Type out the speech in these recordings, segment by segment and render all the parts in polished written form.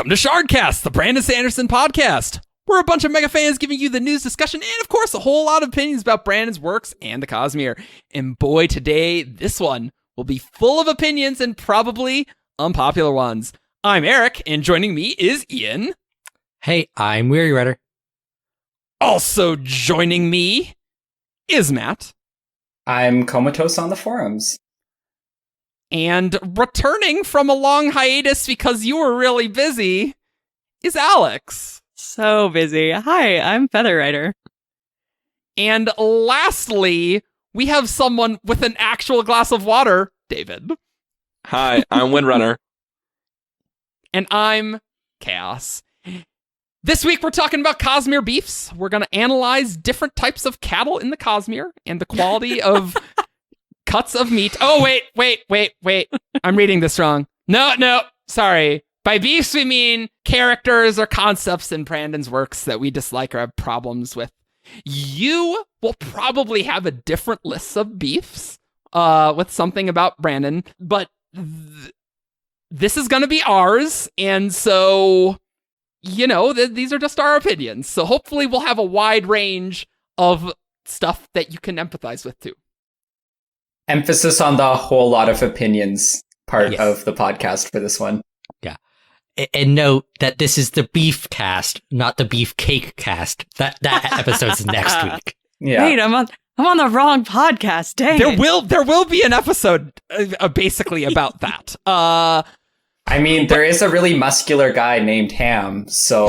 Welcome to Shardcast, the Brandon Sanderson podcast. We're a bunch of mega fans giving you the news, discussion, and of course, a whole lot of opinions about Brandon's works and the Cosmere. And boy, today, this one will be full of opinions and probably unpopular ones. I'm Eric, and joining me is Ian. Hey, I'm WeiryWriter. Also joining me is Matt. I'm Comatose on the forums. And returning from a long hiatus because you were really busy is Alyx. So busy. Hi, I'm FeatherWriter. And lastly, we have someone with an actual glass of water, David. Hi, I'm Windrunner. And I'm Chaos. This week, we're talking about Cosmere beefs. We're going to analyze different types of cattle in the Cosmere and the quality of cuts of meat. Oh, wait. I'm reading this wrong. No, sorry. By beefs, we mean characters or concepts in Brandon's works that we dislike or have problems with. You will probably have a different list of beefs with something about Brandon, but this is going to be ours, and so, you know, these are just our opinions. So hopefully we'll have a wide range of stuff that you can empathize with, too. Emphasis on the whole lot of opinions part of the podcast for this one. Yeah. And note that this is the beef cast, not the beef cake cast. That episode's next week. Yeah. Wait, I'm on the wrong podcast. Dang There it. will be an episode basically about that. I mean, there is a really muscular guy named Ham, so...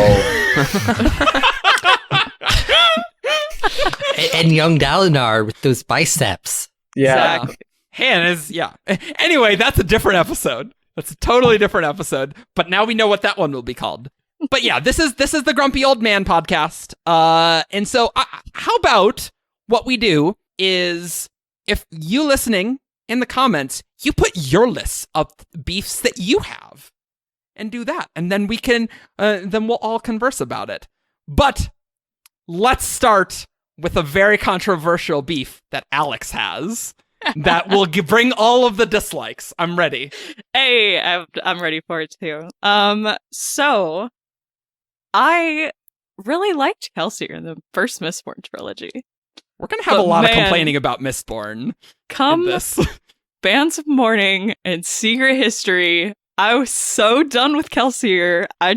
and young Dalinar with those biceps. Yeah. Han is, yeah. Anyway, that's a different episode. That's a totally different episode. But now we know what that one will be called. But yeah, this is the Grumpy Old Man podcast. And so how about what we do is, if you listening in the comments, you put your lists of beefs that you have and do that. And then we can, then we'll all converse about it. But let's start with a very controversial beef that Alyx has that will bring all of the dislikes. I'm ready. Hey, I'm ready for it too. So I really liked Kelsier in the first Mistborn trilogy. We're gonna have a lot of complaining about Mistborn. Come in this. Bands of Mourning and Secret History. I was so done with Kelsier. I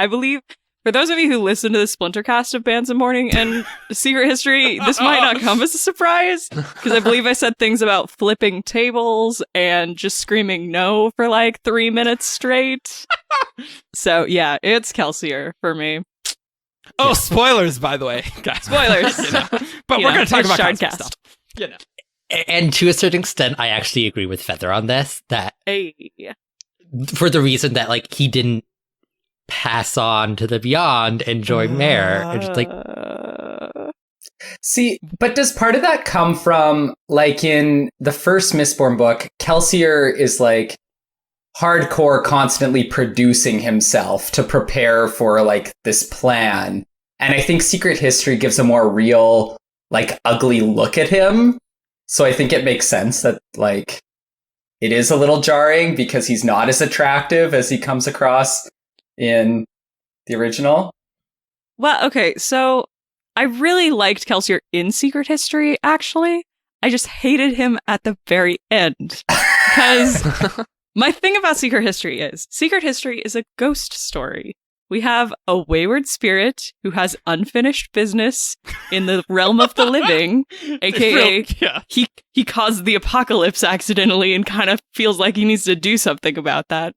believe, for those of you who listen to the Splintercast of Bands of Mourning and Secret History, this might not come as a surprise, because I believe I said things about flipping tables and just screaming no for like 3 minutes straight. So yeah, it's Kelsier for me. Oh, spoilers, by the way, guys. Spoilers. You know. But we're going to talk about Cosmere Shardcast stuff. You know. And to a certain extent, I actually agree with Feather on this, that Hey. for the reason that, like, he didn't pass on to the beyond and join Mare. And just like, See, but does part of that come from, like, in the first Mistborn book, Kelsier is, like, hardcore constantly producing himself to prepare for, like, this plan. And I think Secret History gives a more real, like, ugly look at him. So I think it makes sense that, like, it is a little jarring because he's not as attractive as he comes across in the original. Well, okay, so I really liked Kelsier in Secret History, actually. I just hated him at the very end. Because my thing about Secret History is a ghost story. We have a wayward spirit who has unfinished business in the realm of the living, aka he caused the apocalypse accidentally and kind of feels like he needs to do something about that.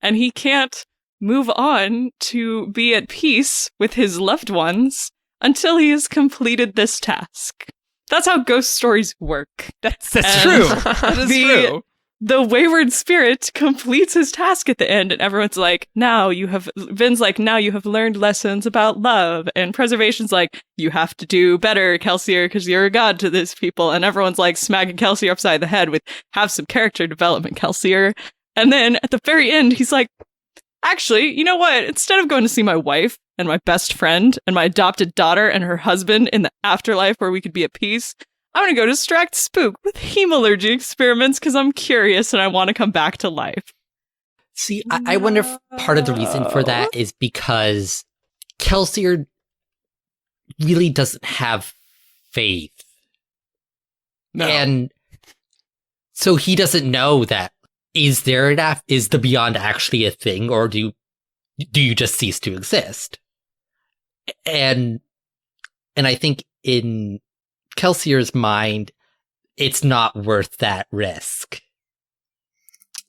And he can't move on to be at peace with his loved ones until he has completed this task. That's how ghost stories work. That's true. That is true. The wayward spirit completes his task at the end, and everyone's like, Vin's like, now you have learned lessons about love, and Preservation's like, you have to do better, Kelsier, because you're a god to these people, and everyone's like smacking Kelsier upside the head with, have some character development, Kelsier. And then at the very end, he's like, actually, you know what? Instead of going to see my wife and my best friend and my adopted daughter and her husband in the afterlife where we could be at peace, I'm going to go distract Spook with hemalurgy experiments because I'm curious and I want to come back to life. See, I wonder if part of the reason for that is because Kelsier really doesn't have faith. No. And so he doesn't know that is the beyond actually a thing, or do you just cease to exist? And I think in Kelsier's mind, it's not worth that risk.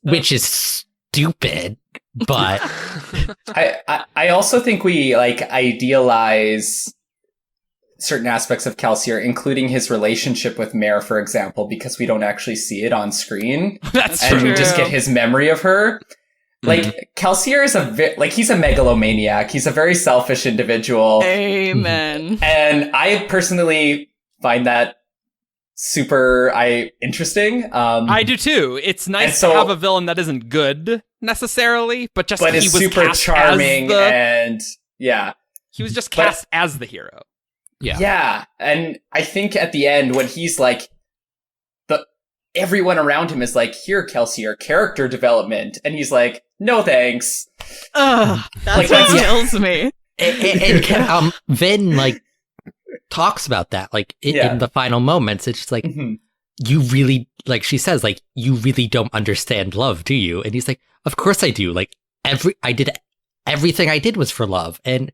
Which is stupid, but I also think we idealize certain aspects of Kelsier, including his relationship with Mare, for example, because we don't actually see it on screen. That's and true. we just get his memory of her. Like, Kelsier is he's a megalomaniac. He's a very selfish individual. Amen. And I personally find that super interesting. I do too. It's nice to have a villain that isn't good necessarily, but he is was super cast charming and he was just cast as the hero. Yeah. And I think at the end when he's like everyone around him is like, here, Kelsier, character development, and he's like, no thanks. Ugh, that's what kills me. And Vin talks about that in the final moments. It's just like, you really, she says, you really don't understand love, do you? And he's like, of course I do. Everything I did was for love. And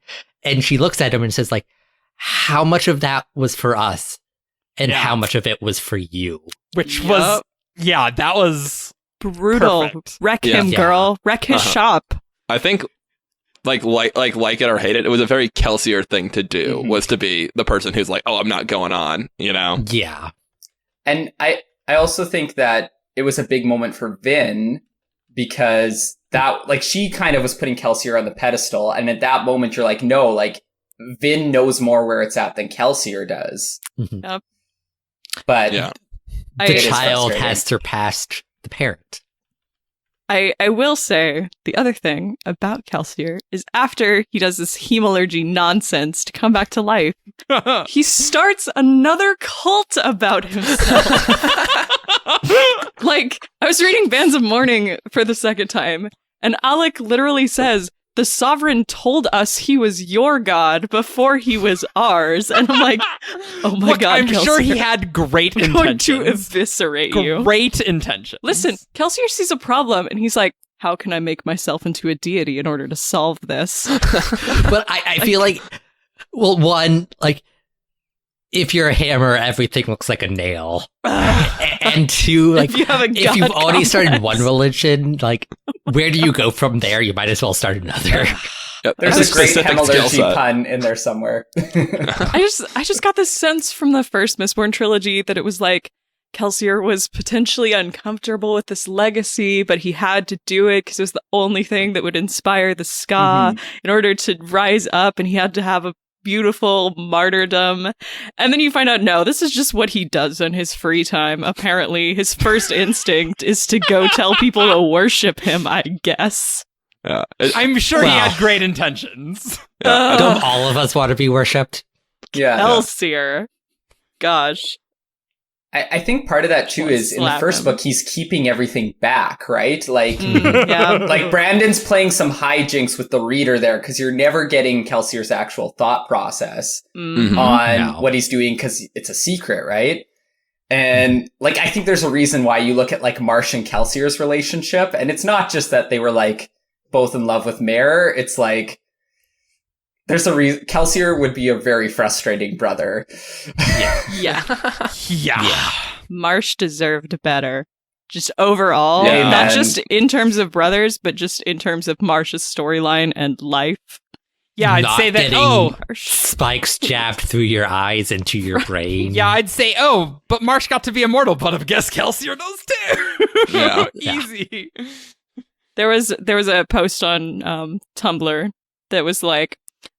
she looks at him and says, how much of that was for us and how much of it was for you? Which was, that was brutal. Perfect. Wreck him, girl. Wreck his shop. I think, like it or hate it, it was a very Kelsier thing to do, was to be the person who's like, oh, I'm not going on, you know? Yeah. And I also think that it was a big moment for Vin because that, she kind of was putting Kelsier on the pedestal. And at that moment, you're like, no, Vin knows more where it's at than Kelsier does. Yep. But the child has surpassed the parent. I will say the other thing about Kelsier is after he does this hemalurgy nonsense to come back to life, he starts another cult about himself. I was reading Bands of Mourning for the second time, and Alyx literally says, the Sovereign told us he was your god before he was ours. And I'm like, oh my God, I'm Kelsier, sure he had great intentions. going to eviscerate you. Great intentions. Listen, Kelsier sees a problem and he's like, how can I make myself into a deity in order to solve this? But I feel one, if you're a hammer, everything looks like a nail. And two, if you've already started one religion, where do you go from there? You might as well start another. Yep, there's a great hemalurgy pun in there somewhere. I just got this sense from the first Mistborn trilogy that it was Kelsier was potentially uncomfortable with this legacy, but he had to do it because it was the only thing that would inspire the Ska in order to rise up, and he had to have a beautiful martyrdom. And then you find out, no, this is just what he does in his free time. Apparently, his first instinct is to go tell people to worship him, I guess. Yeah, I'm sure he had great intentions. Don't all of us want to be worshipped? Yeah. Kelsier. Gosh. I think part of that too is in the first book, he's keeping everything back, right? Brandon's playing some hijinks with the reader there because you're never getting Kelsier's actual thought process on what he's doing because it's a secret, right? And I think there's a reason why you look at Marsh and Kelsier's relationship, and it's not just that they were both in love with Mare. It's there's a reason. Kelsier would be a very frustrating brother. Yeah. Marsh deserved better. Just overall, Yeah. not just in terms of brothers, but just in terms of Marsh's storyline and life. Yeah, I'd Not say that. getting spikes jabbed through your eyes into your brain. Yeah, I'd say, but Marsh got to be immortal, but I guess Kelsier does too. Yeah. Easy. There was a post on Tumblr that was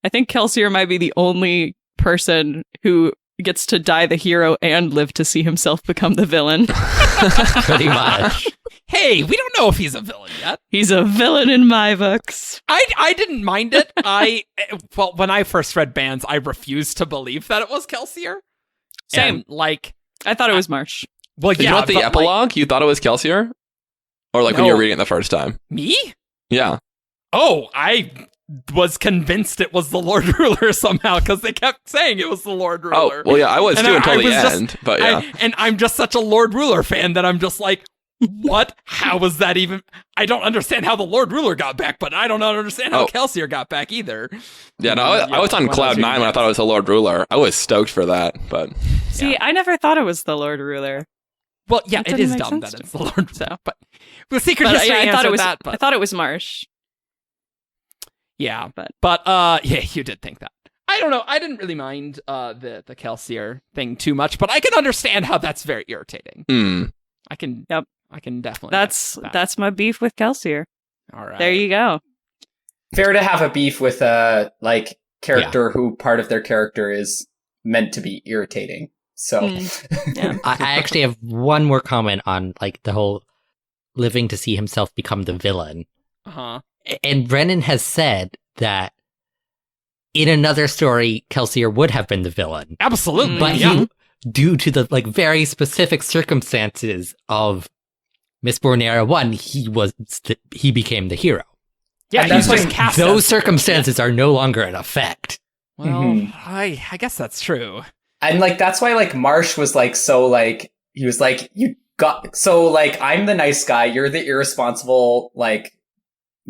I think Kelsier might be the only person who gets to die the hero and live to see himself become the villain. Pretty much. Hey, we don't know if he's a villain yet. He's a villain in my books. I didn't mind it. When I first read Bands, I refused to believe that it was Kelsier. Same. And, I thought it was Marsh. Well, Did you want the epilogue? You thought it was Kelsier? Or when you were reading it the first time? Me? Yeah. Oh, I was convinced it was the Lord Ruler somehow because they kept saying it was the Lord Ruler. Oh, well, yeah, I was And too until I the was just- end. But yeah. and I'm just such a Lord Ruler fan that I'm just like, what? How was that even? I don't understand how the Lord Ruler got back, but I don't understand how Kelsier got back either. Yeah, no, I was on when I cloud was 9 when I thought it was the Lord Ruler. I was stoked for that, but See, I never thought it was the Lord Ruler. Well, yeah, That it didn't is make dumb sense that to it's the Lord. So, but the secret But history I thought it answered was. that. I But thought it was Marsh. yeah, but- yeah, you did think that. I don't know. I didn't really mind the Kelsier thing too much, but I can understand how that's very irritating. I can. Yep. I can definitely. That's my beef with Kelsier. All right. There you go. Fair to have a beef with a like character who part of their character is meant to be irritating. So Yeah. I actually have one more comment on like the whole living to see himself become the villain. Uh-huh. And Brennan has said that in another story, Kelsier would have been the villain. Absolutely. But yeah. due to the like very specific circumstances of Mistborn Era 1, he became the hero. Yeah, And that's he's just like cast Those as- circumstances are no longer in effect. Well, Mhm. I guess that's true. and like that's why like Marsh was like so like he was like you got so like I'm the nice guy, you're the irresponsible like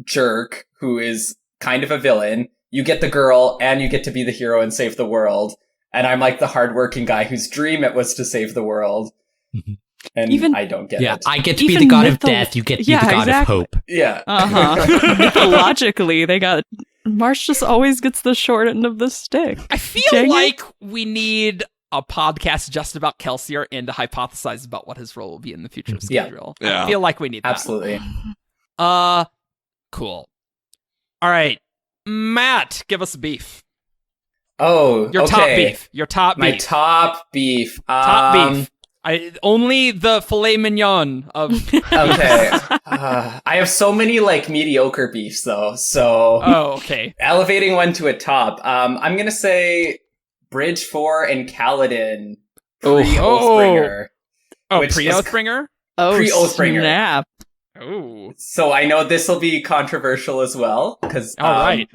jerk who is kind of a villain. You get the girl and you get to be the hero and save the world. And I'm like the hardworking guy whose dream it was to save the world. Mhm. And Even- I don't get Yeah, it. I get to be Even the god of mytho- death, you get to be Yeah, the god exactly. of hope. Yeah. Uh-huh. Mythologically, they got Marsh just always gets the short end of the stick. I feel Dang it. like we need a podcast just about Kelsier and to hypothesize about what his role will be in the future Yeah. schedule. Yeah. I feel like we need that. Absolutely. Cool. All right. Matt, give us a beef. Oh, Your okay. top beef. Your top My beef. top beef. Top beef. Only the filet mignon of. Okay. I have so many like mediocre beefs though. So Oh, okay. elevating one to a top. I'm gonna say Bridge 4 and Kaladin pre-Oathbringer. Oh, Which is- pre-Oathbringer? Oh, Pre-Oathbringer. snap. Ooh. So I know this will be controversial as well because All right.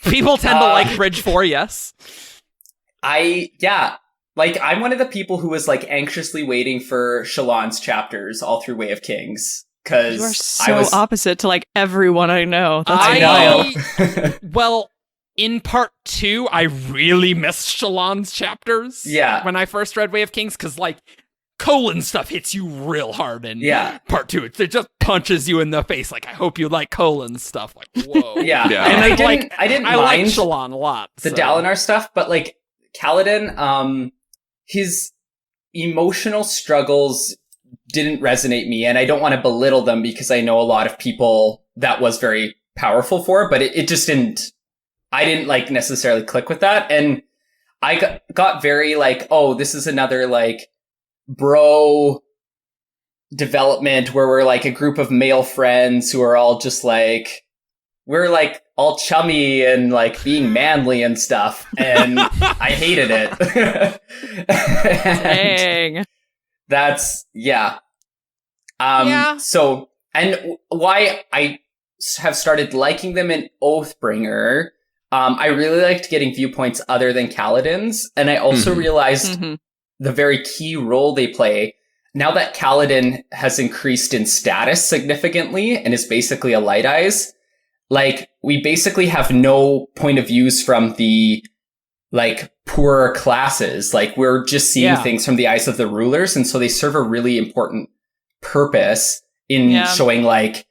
People tend to like Bridge 4, yes. Like I'm one of the people who was like anxiously waiting for Shallan's chapters all through Way of Kings because You are so I was opposite to like everyone I know. That's I wild. know. Well, in part 2, I really missed Shallan's chapters. Yeah. When I first read Way of Kings, because like colon stuff hits you real hard in Yeah. part 2. It just punches you in the face. Like, I hope you like colon stuff. Like, whoa. Yeah. Yeah. And I Like, didn't I like mind Shallan a lot. the so. Dalinar stuff, but like Kaladin, his emotional struggles didn't resonate me, and I don't want to belittle them because I know a lot of people that was very powerful for, but it just didn't, I didn't like necessarily click with that. And I got very like, oh, this is another like bro development where we're like a group of male friends who are all just like, we're like all chummy and like being manly and stuff. And I hated it. And Dang. that's, yeah. Yeah. So, and why I have started liking them in Oathbringer, I really liked getting viewpoints other than Kaladin's. And I also Mhm. realized Mhm. the very key role they play. Now that Kaladin has increased in status significantly and is basically a Light Eyes, like, we basically have no point of views from the, like, poorer classes. Like, we're just seeing Yeah. things from the eyes of the rulers, and so they serve a really important purpose in Yeah. showing, like,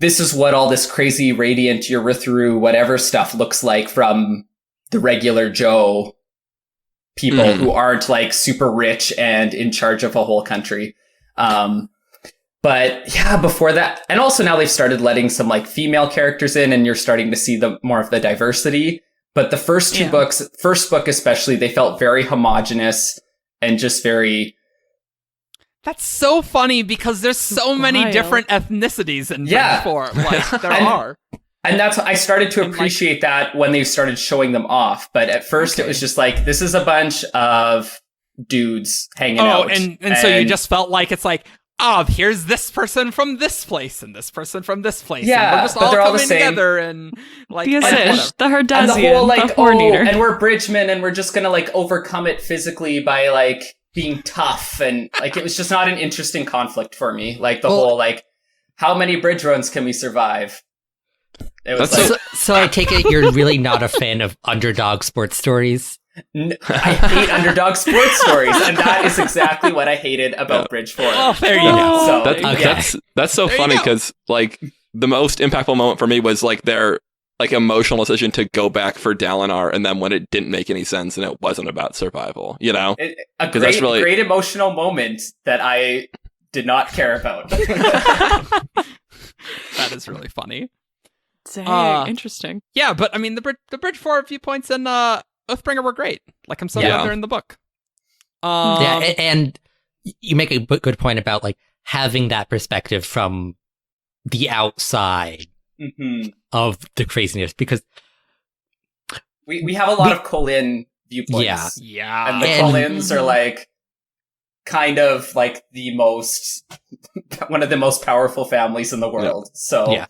this is what all this crazy radiant Urithiru whatever stuff looks like from the regular Joe people Mhm. who aren't, like, super rich and in charge of a whole country. But yeah, before that, and also now they've started letting some like female characters in, and you're starting to see the more of the diversity. But the first two Yeah. books, first book especially, they felt very homogenous and just very, That's so funny because there's so many Wild. different ethnicities in Yeah. Bridge 4. Like, there And- are. and that's I started to And, like- appreciate that when they started showing them off. But at first it was just like, this is a bunch of dudes hanging Oh, out. and so you just felt like it's like, here's this person from this place and this person from this place. Yeah, and we're just but all they're all the coming same. together and like Because and Ish, the And the Herdazian, whole like, the Horn Eater. and we're bridgemen, and we're just gonna like overcome it physically by like being tough, and like it was just not an interesting conflict for me. Like the whole like, how many bridge runs can we survive? It was That's like, So I take it you're really not a fan of underdog sports stories? I hate underdog sports stories, and that is exactly what I hated about Bridge 4. Oh, there you go. So, That, Okay. that's so There you funny go. because like the most impactful moment for me was like their like emotional decision to go back for Dalinar, and then when it didn't make any sense and it wasn't about survival, you know? a 'Cause that's really- great emotional moment that I did not care about. That is really funny. Dang, interesting. Yeah, but I mean, the Bridge 4 viewpoints in Oathbringer were great. Like, I'm so Yeah. glad they're in the book. Yeah, and you make a good point about like having that perspective from the outside Mhm. of the craziness, because We have a lot of Colin viewpoints. Yeah. Yeah. And the And- Colins are like kind of like the most one of the most powerful families in the world. So Yeah.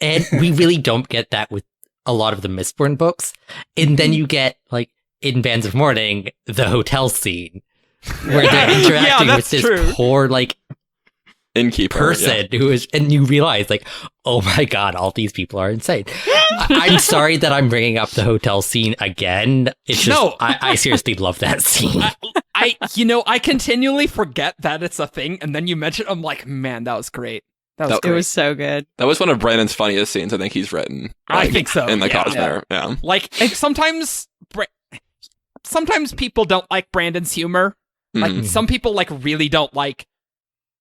And we really don't get that with a lot of the Mistborn books. And then you get, like, in Bands of Mourning, the hotel scene, where they're Yeah, interacting with that's this true. poor, like, Innkeeper person who is, and you realize, like, oh my god, all these people are insane. I'm sorry that I'm bringing up the hotel scene again. It's just, No. I seriously love that scene. I continually forget that it's a thing, and then you mention it, I'm like, man, that was great. That was That- It great. was so good. That was one of Brandon's funniest scenes I think he's written. I like, think so. in the yeah. Cosmere. Yeah. Like, sometimes people don't like Brandon's humor. Like, Mhm. some people, like, really don't like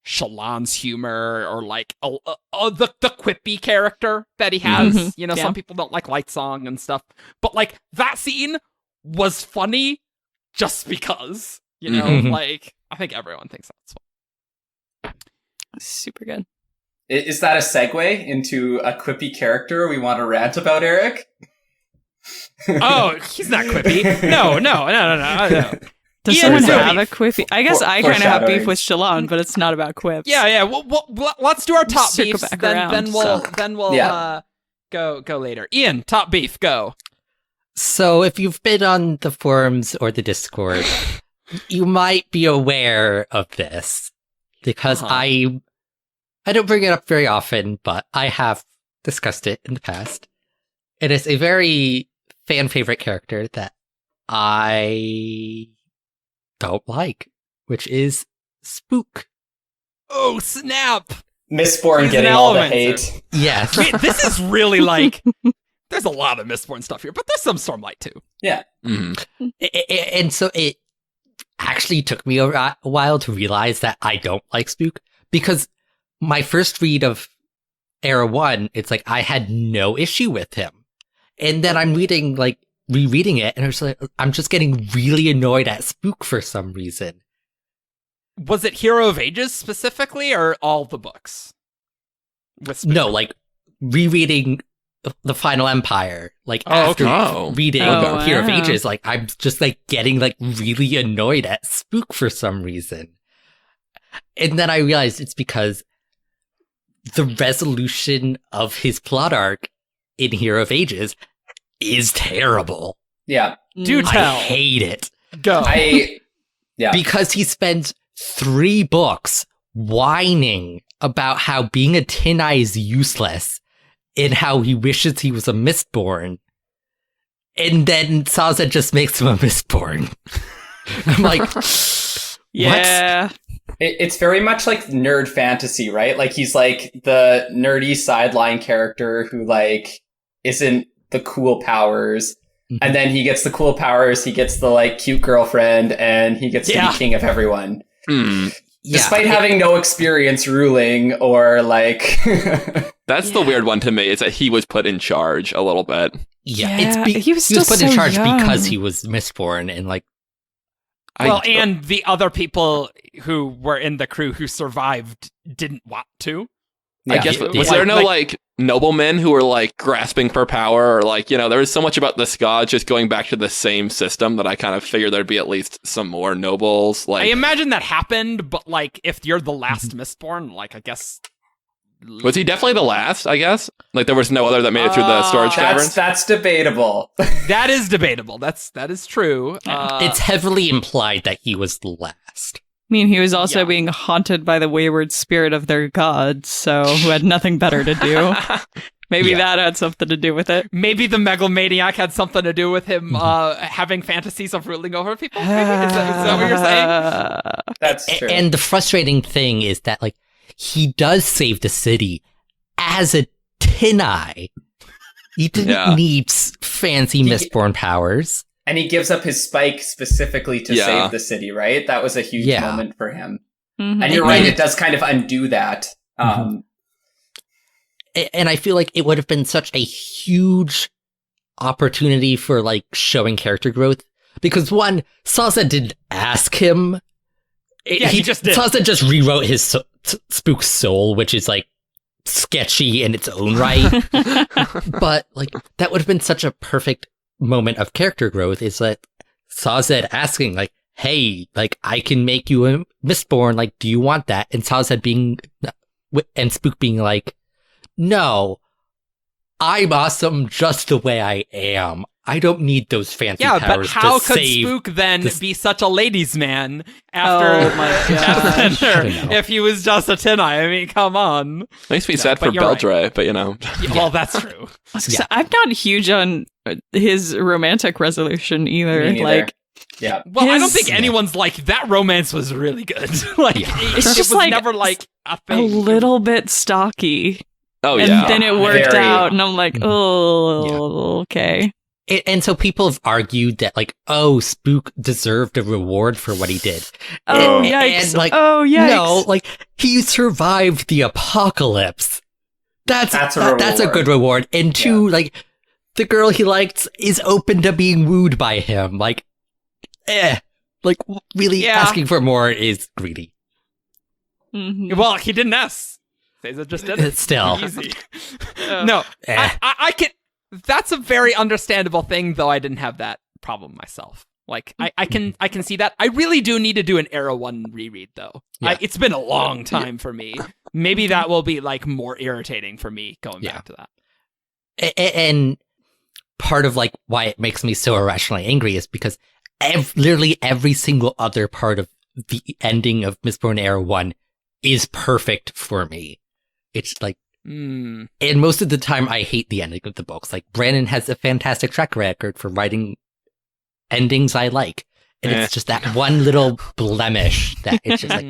Shallan's humor or, like, the quippy character that he has. Mhm. You know, Yeah. some people don't like Lightsong and stuff. But, like, that scene was funny just because, you know? Mhm. Like, I think everyone thinks that's fun. Super good. is that a segue into a quippy character we want to rant about, Eric? Oh, he's not quippy. No. Does Ian, someone do have it. a quippy? I guess I kind of have beef with Shallan, but it's not about quips. Yeah. Let's do our top Circle beefs. back Then around, we'll Yeah. go later. Ian, top beef, go. So if you've been on the forums or the Discord, you might be aware of this, because Uh-huh. I don't bring it up very often, but I have discussed it in the past. It is a very fan favorite character that I don't like, which is Spook. Oh, snap. Mistborn He's getting an all the element. hate. Yes. This is really like, there's a lot of Mistborn stuff here, but there's some Stormlight too. Mhm. And so it actually took me a while to realize that I don't like Spook, because my first read of Era 1, it's like I had no issue with him. And then I'm rereading it, and I'm just getting really annoyed at Spook for some reason. Was it Hero of Ages specifically, or all the books? With Spook? No, like rereading The Final Empire, like Oh, after okay. Oh. reading Oh, Hero of wow. Ages, like I'm just like getting like really annoyed at Spook for some reason. And then I realized it's because the resolution of his plot arc in Hero of Ages is terrible. Yeah. Do I tell. hate it. Go. Yeah. Because he spends 3 books whining about how being a Tin Eye is useless and how he wishes he was a Mistborn. And then Saza just makes him a Mistborn. I'm like, Yeah. It's very much like nerd fantasy, right? Like he's like the nerdy sideline character who like isn't the cool powers. Mhm. And then he gets the cool powers, he gets the like cute girlfriend, and he gets to Yeah. be king of everyone. Mm. Despite having no experience ruling or like That's the weird one to me, is that he was put in charge a little bit. Yeah, he he was still put in so charge young. because he was Mistborn, and like, Well, and the other people who were in the crew who survived didn't want to. I guess, was there no like noblemen who were like grasping for power, or like, you know, there was so much about the Ska just going back to the same system that I kind of figured there'd be at least some more nobles. Like, I imagine that happened, but like if you're the last Mistborn, like I guess. Was he definitely the last, I guess? Like there was no other that made it through the storage caverns? That's debatable. That is debatable. That is true. It's heavily implied that he was the last. I mean, he was also being haunted by the wayward spirit of their gods, so who had nothing better to do. Maybe that had something to do with it. Maybe the megalomaniac had something to do with him having fantasies of ruling over people. Maybe? Is that what you're saying? That's true. And the frustrating thing is that, like, he does save the city as a tin eye. He didn't need fancy Mistborn powers. And he gives up his spike specifically to save the city, right? That was a huge moment for him. Mm-hmm. And you're right, it does kind of undo that. And I feel like it would have been such a huge opportunity for, like, showing character growth. Because, one, Szeth didn't ask him. He just did. Szeth just rewrote his Spook's soul, which is, like, sketchy in its own right. But, like, that would have been such a perfect moment of character growth, is that Szeth asking, like, hey, like, I can make you a Mistborn, like, do you want that? And Szeth and Spook being like, no, I'm awesome just the way I am. I don't need those fancy powers. Yeah, but how to could save Spook then be such a ladies' man after if he was just a tin eye? I mean, come on. Makes me sad for Beldre, but you know. Well, that's true. I'm not huge on his romantic resolution either. Like, well, I don't think anyone's like that. Romance was really good. Like, it's just was like never like a thing. A little bit stocky. Oh and yeah, then it worked out, and I'm like, okay. And so people have argued that, like, oh, Spook deserved a reward for what he did. Oh, yikes. And, like, yikes. No, like, he survived the apocalypse. That's a good reward. And two, like, the girl he liked is open to being wooed by him. Like, like, really asking for more is greedy. Mm-hmm. Well, he didn't ask. Caesar just did it. Still. Easy. No, I can... That's a very understandable thing, though I didn't have that problem myself. Like, I can see that. I really do need to do an Era 1 reread, though. Yeah. It's been a long time for me. Maybe that will be, like, more irritating for me going back to that. And part of, like, why it makes me so irrationally angry is because literally every single other part of the ending of Mistborn Era 1 is perfect for me. It's, like, and most of the time, I hate the ending of the books. Like, Brandon has a fantastic track record for writing endings I like. And it's just that one little blemish that it's just, like,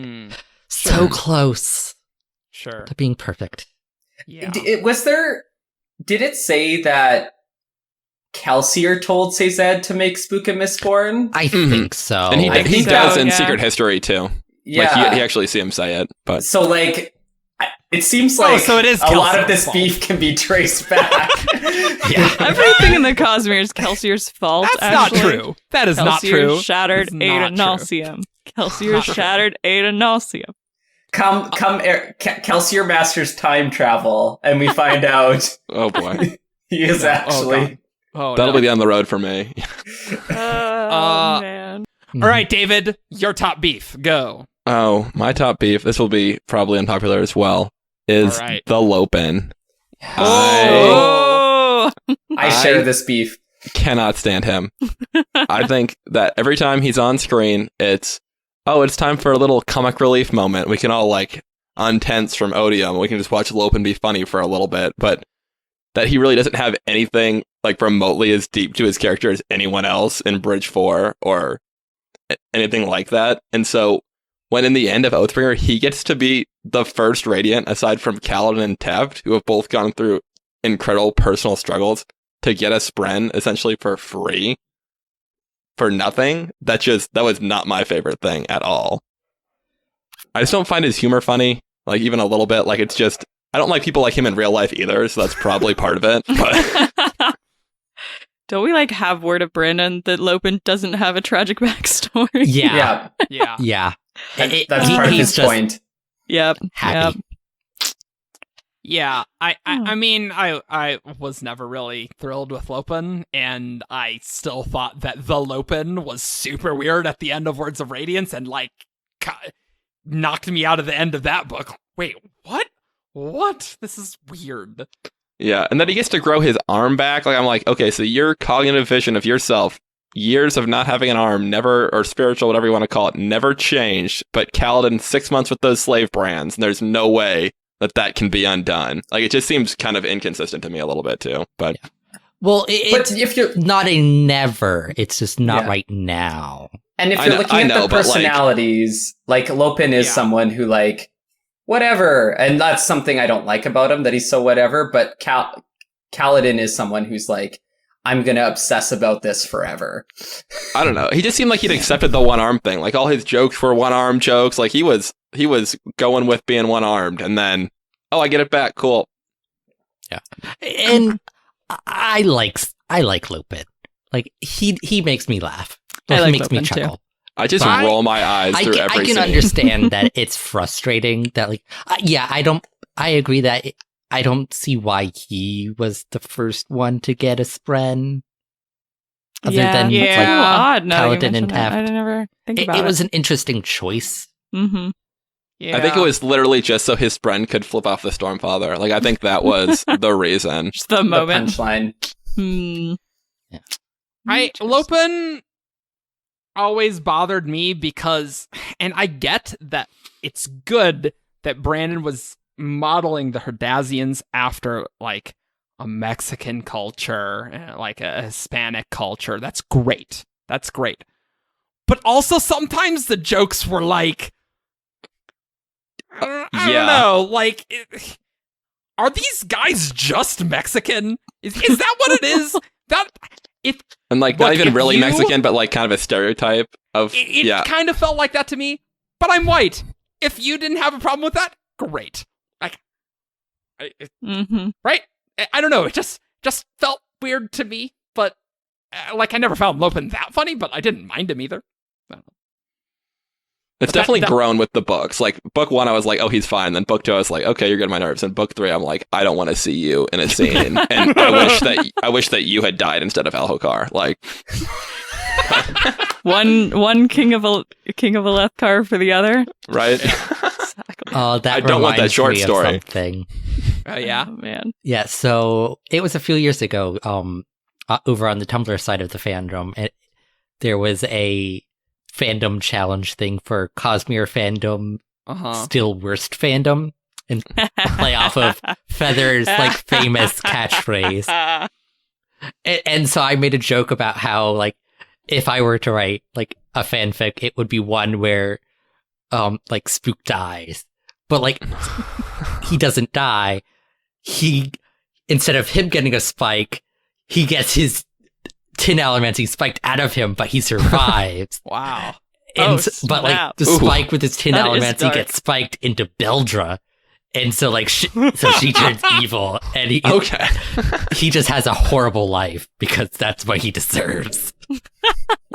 so close to being perfect. Yeah. Did it say that Kelsier told Szeth to make Spook a Mistborn? I think so. And he does in yeah. Secret History, too. Yeah. Like, he actually see him say it. But so, like... It seems like so it is a lot of this fault. beef can be traced back. Everything in the Cosmere is Kelsier's fault. That's actually. not true. That is not Kelsier true. Shattered It's Ada not true. Nauseam. Kelsier shattered Ada Nauseam. Kelsier masters time travel, and we find out oh boy, he is actually... That'll be down the road for me. Oh, man. All right, David, your top beef. Go. Oh, my top beef, this will be probably unpopular as well, is the Lopen. Oh! I share this beef. Cannot stand him. I think that every time he's on screen, it's time for a little comic relief moment. We can all, like, untense from odium. We can just watch Lopen be funny for a little bit, but that he really doesn't have anything, like, remotely as deep to his character as anyone else in Bridge 4 or anything like that. And so when in the end of Oathbringer, he gets to be the first Radiant, aside from Kaladin and Teft, who have both gone through incredible personal struggles to get a Spren essentially for free, for nothing. That was not my favorite thing at all. I just don't find his humor funny, like, even a little bit. Like, it's just, I don't like people like him in real life either, so that's probably part of it. But don't we, like, have word of Brandon that Lopen doesn't have a tragic backstory? Yeah. That's part of his point. Yep. Happy. Yeah, I mean, I was never really thrilled with Lopen, and I still thought that the Lopen was super weird at the end of Words of Radiance, and like knocked me out of the end of that book. Wait, what? What? This is weird. Yeah, and then he gets to grow his arm back. Like I'm like, okay, so your cognitive vision of yourself, years of not having an arm, never, or spiritual, whatever you want to call it, never changed. But Kaladin 6 months with those slave brands, and there's no way that can be undone. Like, it just seems kind of inconsistent to me a little bit, too. But Well, But it's if you're not a never. It's just not Yeah. right now. and if I you're know- looking I at know, the but, like- personalities, like Lopen is Yeah. someone who like whatever, and that's something I don't like about him, that he's so whatever. But Kaladin is someone who's like, I'm gonna obsess about this forever. I don't know. He just seemed like he'd accepted the one-arm thing. Like, all his jokes were one-arm jokes. Like, he was going with being one-armed, and then, oh, I get it back. Cool. And I like Lupin. Like he makes me laugh. I He like makes me Lupin, too. chuckle. I just I- roll my eyes I through can, every I can scene. understand that it's frustrating that like I agree that I don't see why he was the first one to get a spren. Other than it's Yeah. a little odd. Now that you Paladin and mention it. Taft. I didn't ever think about it it. was an interesting choice. Mm-hmm. Yeah. I think it was literally just so his friend could flip off the Stormfather. Like, I think that was the reason. Just the The moment. punchline. Lopen always bothered me because, and I get that it's good that Brandon was modeling the Herdazians after like a Mexican culture, like a Hispanic culture. That's great. That's great. But also sometimes the jokes were like, I don't Yeah. know, like, are these guys just Mexican? Is that what it is? That if And, like, Look, not even if really you- Mexican, but, like, kind of a stereotype of, it yeah. kind of felt like that to me, but I'm white. If you didn't have a problem with that, great. Like, Mm-hmm. right? I don't know. It just felt weird to me, but like I never found Lopen that funny, but I didn't mind him either. I don't know. It's But that- definitely that- grown with the books. Like, book 1, I was like, oh, he's fine. Then book 2, I was like, okay, you're getting my nerves. And book 3, I'm like, I don't want to see you in a scene. And I wish that you had died instead of Alhokar. Like, One king of Alethkar for the other. right? Exactly. Oh, that I don't want that reminds short me of story. something. Yeah. Oh, man. Yeah, so it was a few years ago, over on the Tumblr side of the fandom, there was a fandom challenge thing for Cosmere fandom, still worst fandom, and play off of Feather's like famous catchphrase. And so I made a joke about how like if I were to write like a fanfic, it would be one where like Spook dies, but like he doesn't die. He, instead of him getting a spike, he gets his tin elemental spiked out of him, but he survives. Wow. And Oh, but like snap. the Ooh. spike with his tin That is elemental dark. gets spiked into Beldra, and so like so she turns evil, and Okay. he just has a horrible life because that's what he deserves.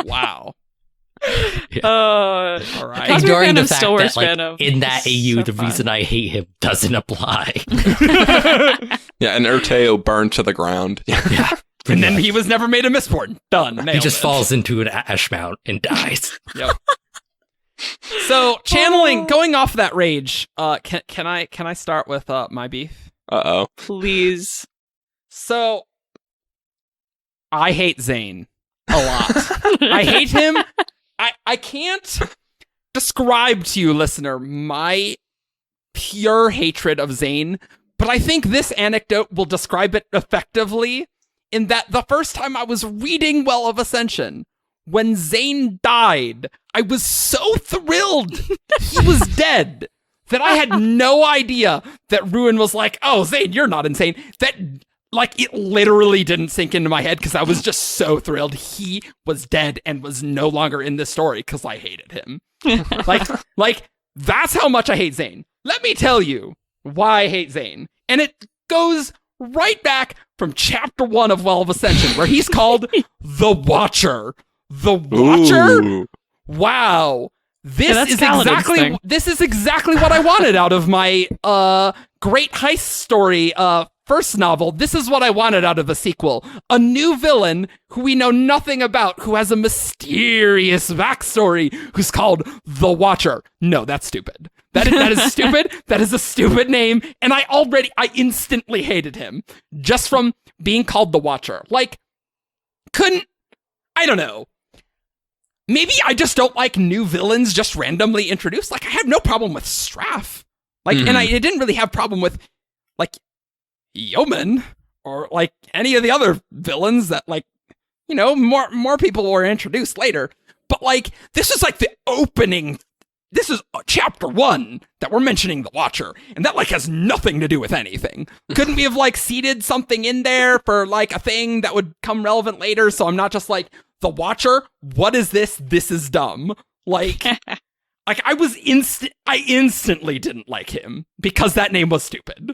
Wow. Oh, All right. Cosmere Ignoring the fandom's fact still that worst like fandom. in that It's AU, so the fun. reason I hate him doesn't apply. Yeah, and Urteo burned to the ground. Yeah, And then he was never made a Mistborn. Done. he Nailed just it. falls into an ash mount and dies. Yep. So channeling, going off that rage. Can I start with my beef? Uh-oh. Please. So I hate Zane a lot. I hate him. I can't describe to you, listener, my pure hatred of Zane, but I think this anecdote will describe it effectively in that the first time I was reading Well of Ascension, when Zane died, I was so thrilled he was dead that I had no idea that Ruin was like, oh, Zane, you're not insane. That, like, it literally didn't sink into my head because I was just so thrilled he was dead and was no longer in this story because I hated him. like, that's how much I hate Zane. Let me tell you why I hate Zane. And it goes right back from chapter 1 of Well of Ascension, where he's called the Watcher. The Watcher? Ooh. Wow. This is Kaladin's thing. exactly what I wanted out of my great heist story first novel. This is what I wanted out of a sequel. A new villain who we know nothing about, who has a mysterious backstory, who's called the Watcher. No, that's stupid. That is stupid. That is a stupid name, and I instantly hated him just from being called the Watcher. Like, I don't know. Maybe I just don't like new villains just randomly introduced. Like, I have no problem with Straff. Like, and I didn't really have problem with, like, Yeoman or, like, any of the other villains that, like, you know, more people were introduced later. But, like, this is, like, the opening. This is chapter 1 that we're mentioning the Watcher. And that, like, has nothing to do with anything. Couldn't we have, like, seeded something in there for, like, a thing that would come relevant later? So I'm not just like, the Watcher? What is this? This is dumb. Like, I instantly didn't like him because that name was stupid.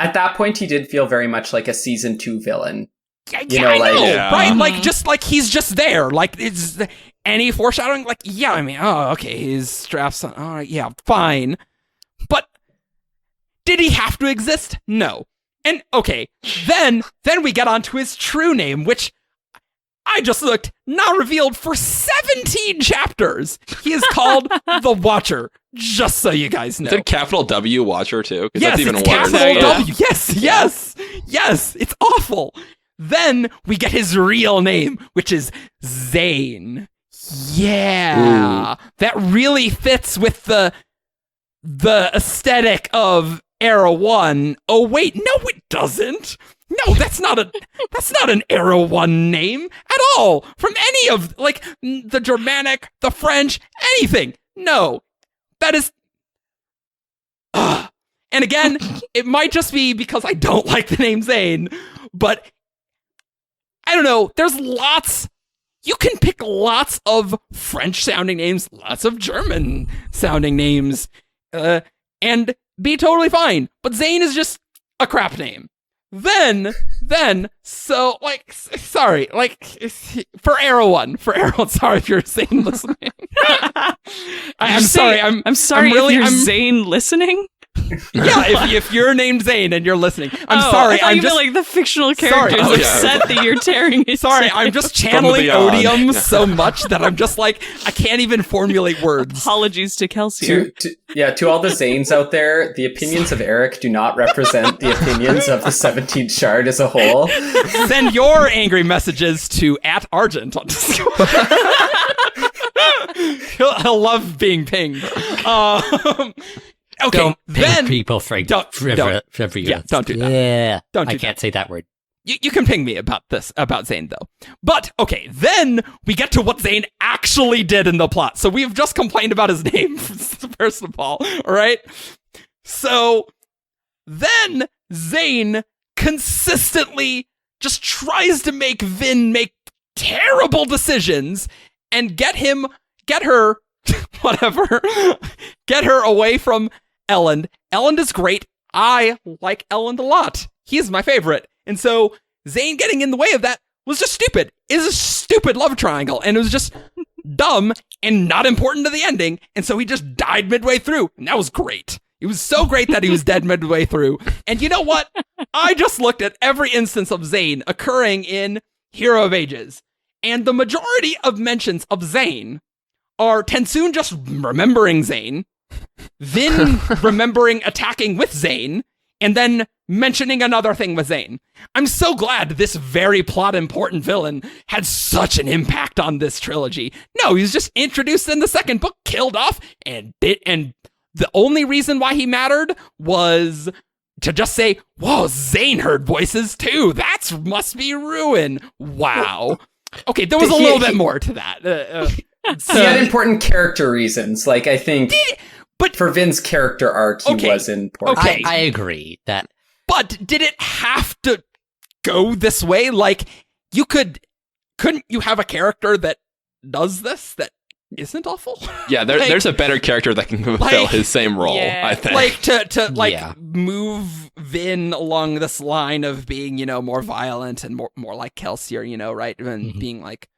At that point, he did feel very much like a season 2 villain. I know, right? Mhm. Like, just like he's just there. Like, it's any foreshadowing. Like, yeah, I mean, oh, okay, his straps on. All right, yeah, fine. But did he have to exist? No. And okay, then we get on to his true name, which I just looked, not revealed for 17 chapters. He is called the Watcher, just so you guys know. Is it capital W Watcher too? Yes, that's even it's worse. capital Yeah. W. Yes, it's awful. Then we get his real name, which is Zane. Yeah, that really fits with the aesthetic of Era 1. Oh wait, no it doesn't. No, that's not an Era 1 name at all. From any of, like, the Germanic, the French, anything. No. That is... And again, it might just be because I don't like the name Zane, but I don't know. There's lots... You can pick lots of French-sounding names, lots of German-sounding names, and be totally fine. But Zane is just a crap name. Then, so, like, sorry, like, for Era 1, sorry if you're Zane listening. I'm sorry if you're Zane listening. Yeah, if you're named Zane and you're listening, I'm sorry. I thought you meant like the fictional characters Sorry. of Szeth that you're tearing into. Sorry, I'm just channeling beyond. odium so much that I'm just like, I can't even formulate words. Apologies to Kelsier. To all the Zanes out there, the opinions of Eric do not represent the opinions of the 17th Shard as a whole. Send your angry messages to @Argent on Discord. he'll love being pinged. Okay, Don't then ping people for don't do that. Yeah, Don't do I can't say that word. you can ping me about this, about Zane, though. But, okay, then we get to what Zane actually did in the plot. So we've just complained about his name, first of all right? So then Zane consistently just tries to make Vin make terrible decisions and get her away from Elend. Elend is great. I like Elend a lot. He is my favorite. And so Zane getting in the way of that was just stupid. It is a stupid love triangle, and it was just dumb and not important to the ending. And so he just died midway through. And that was great. It was so great that he was dead midway through. And you know what? I just looked at every instance of Zane occurring in Hero of Ages, and the majority of mentions of Zane are Tensoon just remembering Zane, Vin remembering attacking with Zane, and then mentioning another thing with Zane. I'm so glad this very plot important villain had such an impact on this trilogy. No, he was just introduced in the second book, killed off, and the only reason why he mattered was to just say, whoa, Zane heard voices too. Must be Ruin. Wow. Okay, there was a little bit more to that. He had important character reasons. Like, I think but for Vin's character arc, he was important. Okay. I agree that. But did it have to go this way? Like, couldn't you have a character that does this that isn't awful? Yeah, there's a better character that can fulfill his same role, I think. Like, to move Vin along this line of being, more violent and more like Kelsier, right? And being like,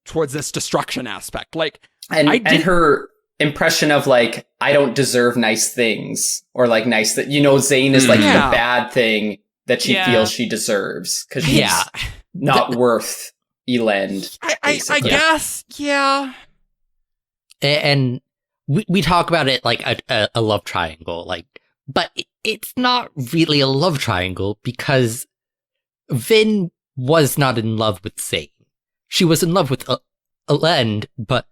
towards this destruction aspect. Like, And her impression of like, I don't deserve nice things, or like nice that, Zane is like the bad thing that she feels she deserves because she's not worth Elend. I guess, yeah. And we talk about it like a love triangle, like, but it's not really a love triangle because Vin was not in love with Zane. She was in love with Elend, but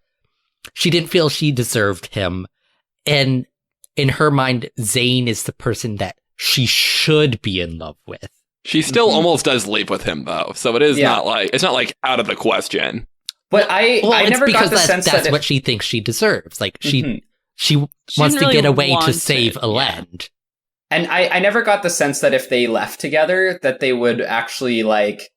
she didn't feel she deserved him. And in her mind, Zane is the person that she should be in love with. She still almost does leave with him, though. So it is not like out of the question. But I never got the sense that's what she thinks she deserves. Like she wants to really get away to want save it, Elend. And I never got the sense that if they left together, that they would actually like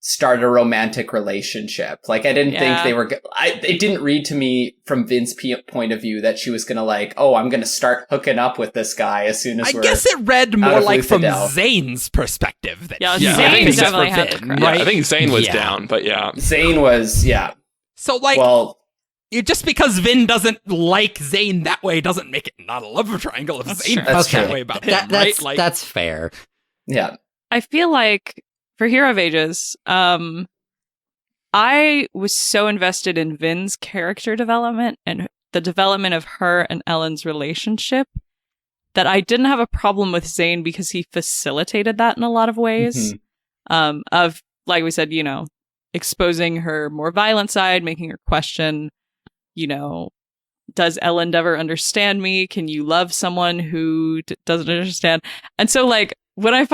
start a romantic relationship. Like I didn't think they were. It didn't read to me from Vin's point of view that she was gonna like, oh, I'm gonna start hooking up with this guy as soon as I guess it read more like from Luthadel. Zane's perspective. That Zane definitely had the crush. Yeah, I think Zane was down, but Zane was So like, well, just because Vin doesn't like Zane that way doesn't make it not a love triangle. If Zane feels that way about him, right? Like, that's fair. Yeah, I feel like for Hero of Ages, I was so invested in Vin's character development and the development of her and Ellen's relationship that I didn't have a problem with Zane because he facilitated that in a lot of ways. Of, like we said, exposing her more violent side, making her question, does Ellen ever understand me? Can you love someone who doesn't understand? And so, like, when I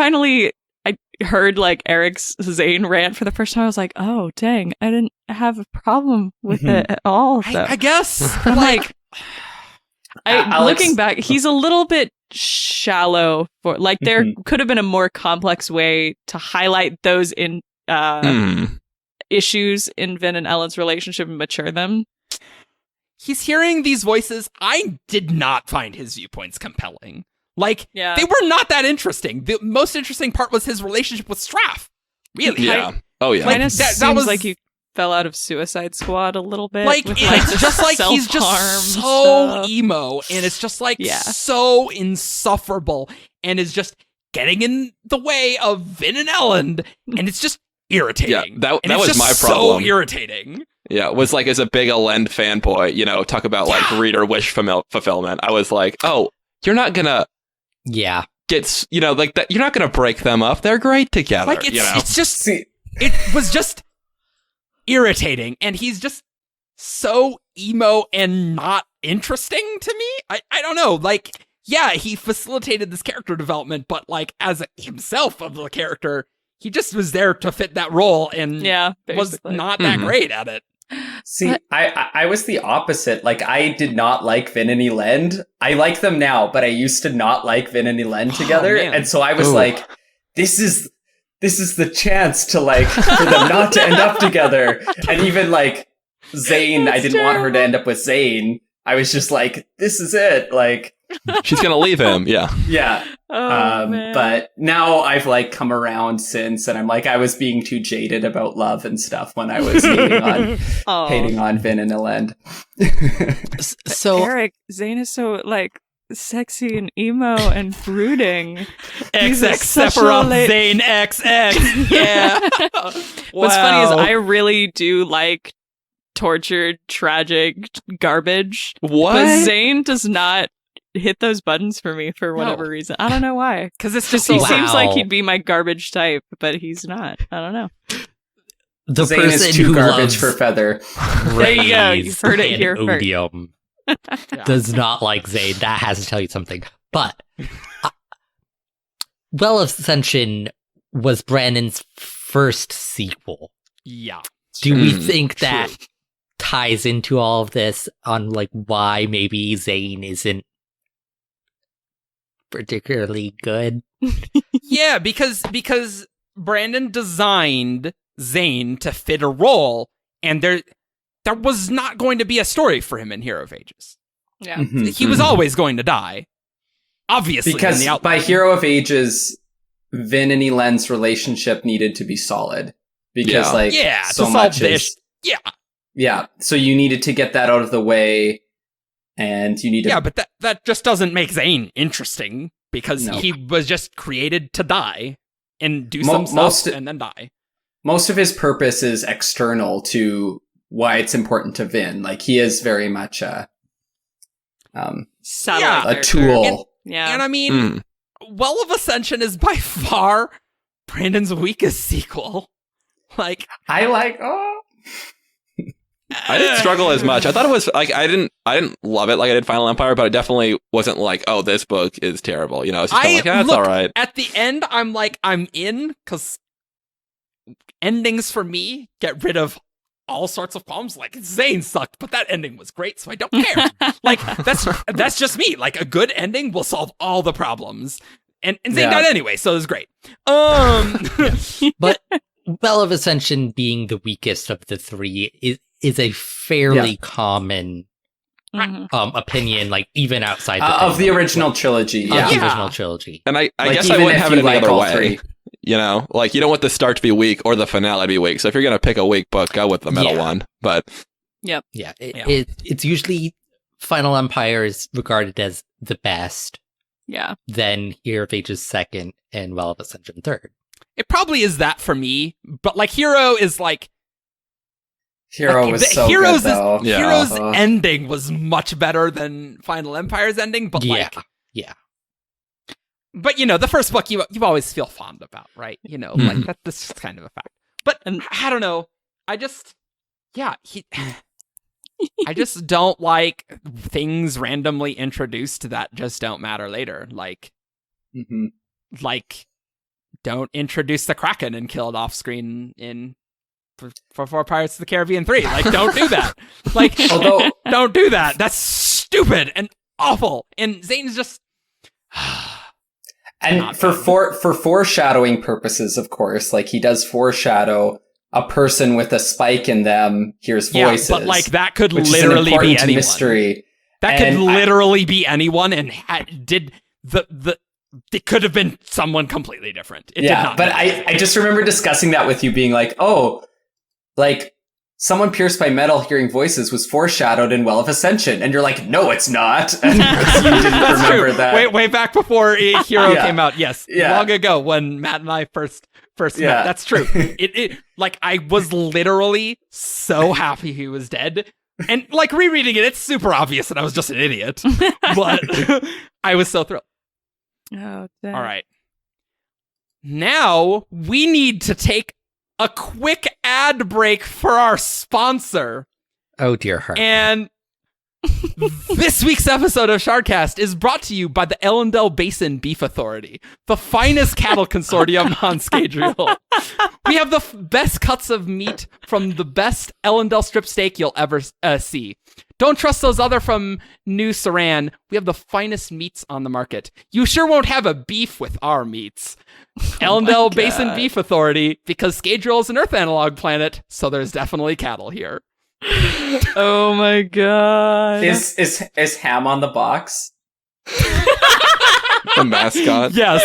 heard like Eric's Zane rant for the first time, I was like, oh dang, I didn't have a problem with it at all. So. I guess I'm like Alyx, looking back, he's a little bit shallow for like there could have been a more complex way to highlight those in issues in Vin and Ellen's relationship and mature them. He's hearing these voices. I did not find his viewpoints compelling. Like, they were not that interesting. The most interesting part was his relationship with Straff. Really. Yeah. Oh, yeah. Like, that was like he fell out of Suicide Squad a little bit. Like, with, it's just like he's just so stuff. emo. And it's just like so insufferable. And is just getting in the way of Vin and Ellen. And it's just irritating. Yeah, that was my problem. So irritating. Yeah, it was like, as a big Elend fanboy, talk about like reader wish fulfillment. I was like, oh, you're not gonna get, like that. You're not gonna break them up. They're great together. Like it's just, it was just irritating, and he's just so emo and not interesting to me. I don't know. Like, yeah, he facilitated this character development, but like as himself of the character, he just was there to fit that role, and was not that great at it. See, I was the opposite. Like, I did not like Vin and Elend. I like them now, but I used to not like Vin and Elend together. And so I was like, this is the chance to like, for them not to end up together. And even like Zane, I didn't want her to end up with Zane. I was just like, this is it. Like, she's gonna leave him. Yeah. But now I've like come around since, and I'm like, I was being too jaded about love and stuff when I was hating on Vin and Elend. So Eric, Zane is so like sexy and emo and brooding. XX Sephiroth Zane XX. Yeah. What's funny is I really do like tortured, tragic garbage. What? But Zane does not hit those buttons for me for whatever reason. I don't know why. Because it's just he seems like he'd be my garbage type, but he's not. I don't know. The Zane person is too who garbage loves for Feather. There you go. You've heard it here first. Odium does not like Zane. That has to tell you something. But Well of Ascension was Brandon's first sequel. Yeah. Do we think that ties into all of this on like why maybe Zane isn't particularly good? Yeah, because Brandon designed Zane to fit a role, and there was not going to be a story for him in Hero of Ages. Yeah. He was always going to die. Obviously, because in the outline. by Hero of Ages, Vin and Elend's relationship needed to be solid. Because so much is... Yeah. Yeah, so you needed to get that out of the way, and you need to... Yeah, but that just doesn't make Zane interesting, because No. he was just created to die and do some stuff and then die. Most of his purpose is external to why it's important to Vin. Like, he is very much a Satellite character. tool. Yeah. And I mean, Well of Ascension is by far Brandon's weakest sequel. Like, I didn't struggle as much. I thought it was like I didn't love it like I did Final Empire, but I definitely wasn't like, oh, this book is terrible. You know, it's just kinda like, that's all right. At the end, I'm like, I'm in, because endings for me get rid of all sorts of problems. Like, Zane sucked, but that ending was great, so I don't care. Like, that's just me. Like, a good ending will solve all the problems. And Zane died anyway, so it was great. But Well of Ascension being the weakest of the three is a fairly common opinion, like even outside of the original trilogy. The original trilogy. And I Like, guess I even wouldn't if have it you any like other all way. three. You know, like, you don't want the start to be weak or the finale to be weak. So if you're gonna pick a weak book, go with the middle one. But It's usually Final Empire is regarded as the best. Yeah. Then Hero of Ages second, and Well of Ascension third. It probably is that for me, but like Hero is like Hero was so Hero's good, though. Hero's ending was much better than Final Empire's ending, but But you know, the first book you always feel fond about, right? You know, like that's just kind of a fact. But I don't know. I just I just don't like things randomly introduced that just don't matter later. Like, like, don't introduce the Kraken and kill it off screen for Pirates of the Caribbean 3. Like, don't do that. Like, don't do that. That's stupid and awful. And Zane's just. And for foreshadowing purposes, of course, like, he does foreshadow a person with a spike in them hears voices. Yeah, but like, that could which literally is an important be anyone. Mystery. That could literally be anyone, and it could have been someone completely different. It did not. But I just remember discussing that with you, being like, oh, like, someone pierced by metal hearing voices was foreshadowed in Well of Ascension. And you're like, no, it's not. And you didn't remember that. Way back before Hero came out. Yes. Long ago, when Matt and I first met. That's true. It like, I was literally so happy he was dead. And like, rereading it, it's super obvious that I was just an idiot. But I was so thrilled. Oh, damn. All right. Now we need to take a quick ad break for our sponsor. Oh, dear heart. And this week's episode of Shardcast is brought to you by the Ellendale Basin Beef Authority, the finest cattle consortium on Scadrial. We have the best cuts of meat from the best Ellendale strip steak you'll ever see. Don't trust those other from New Saran. We have the finest meats on the market. You sure won't have a beef with our meats. Ellendale Basin Beef Authority, because Scadrial is an Earth analog planet, so there's definitely cattle here. Oh my god. Is Ham on the box? The mascot. Yes.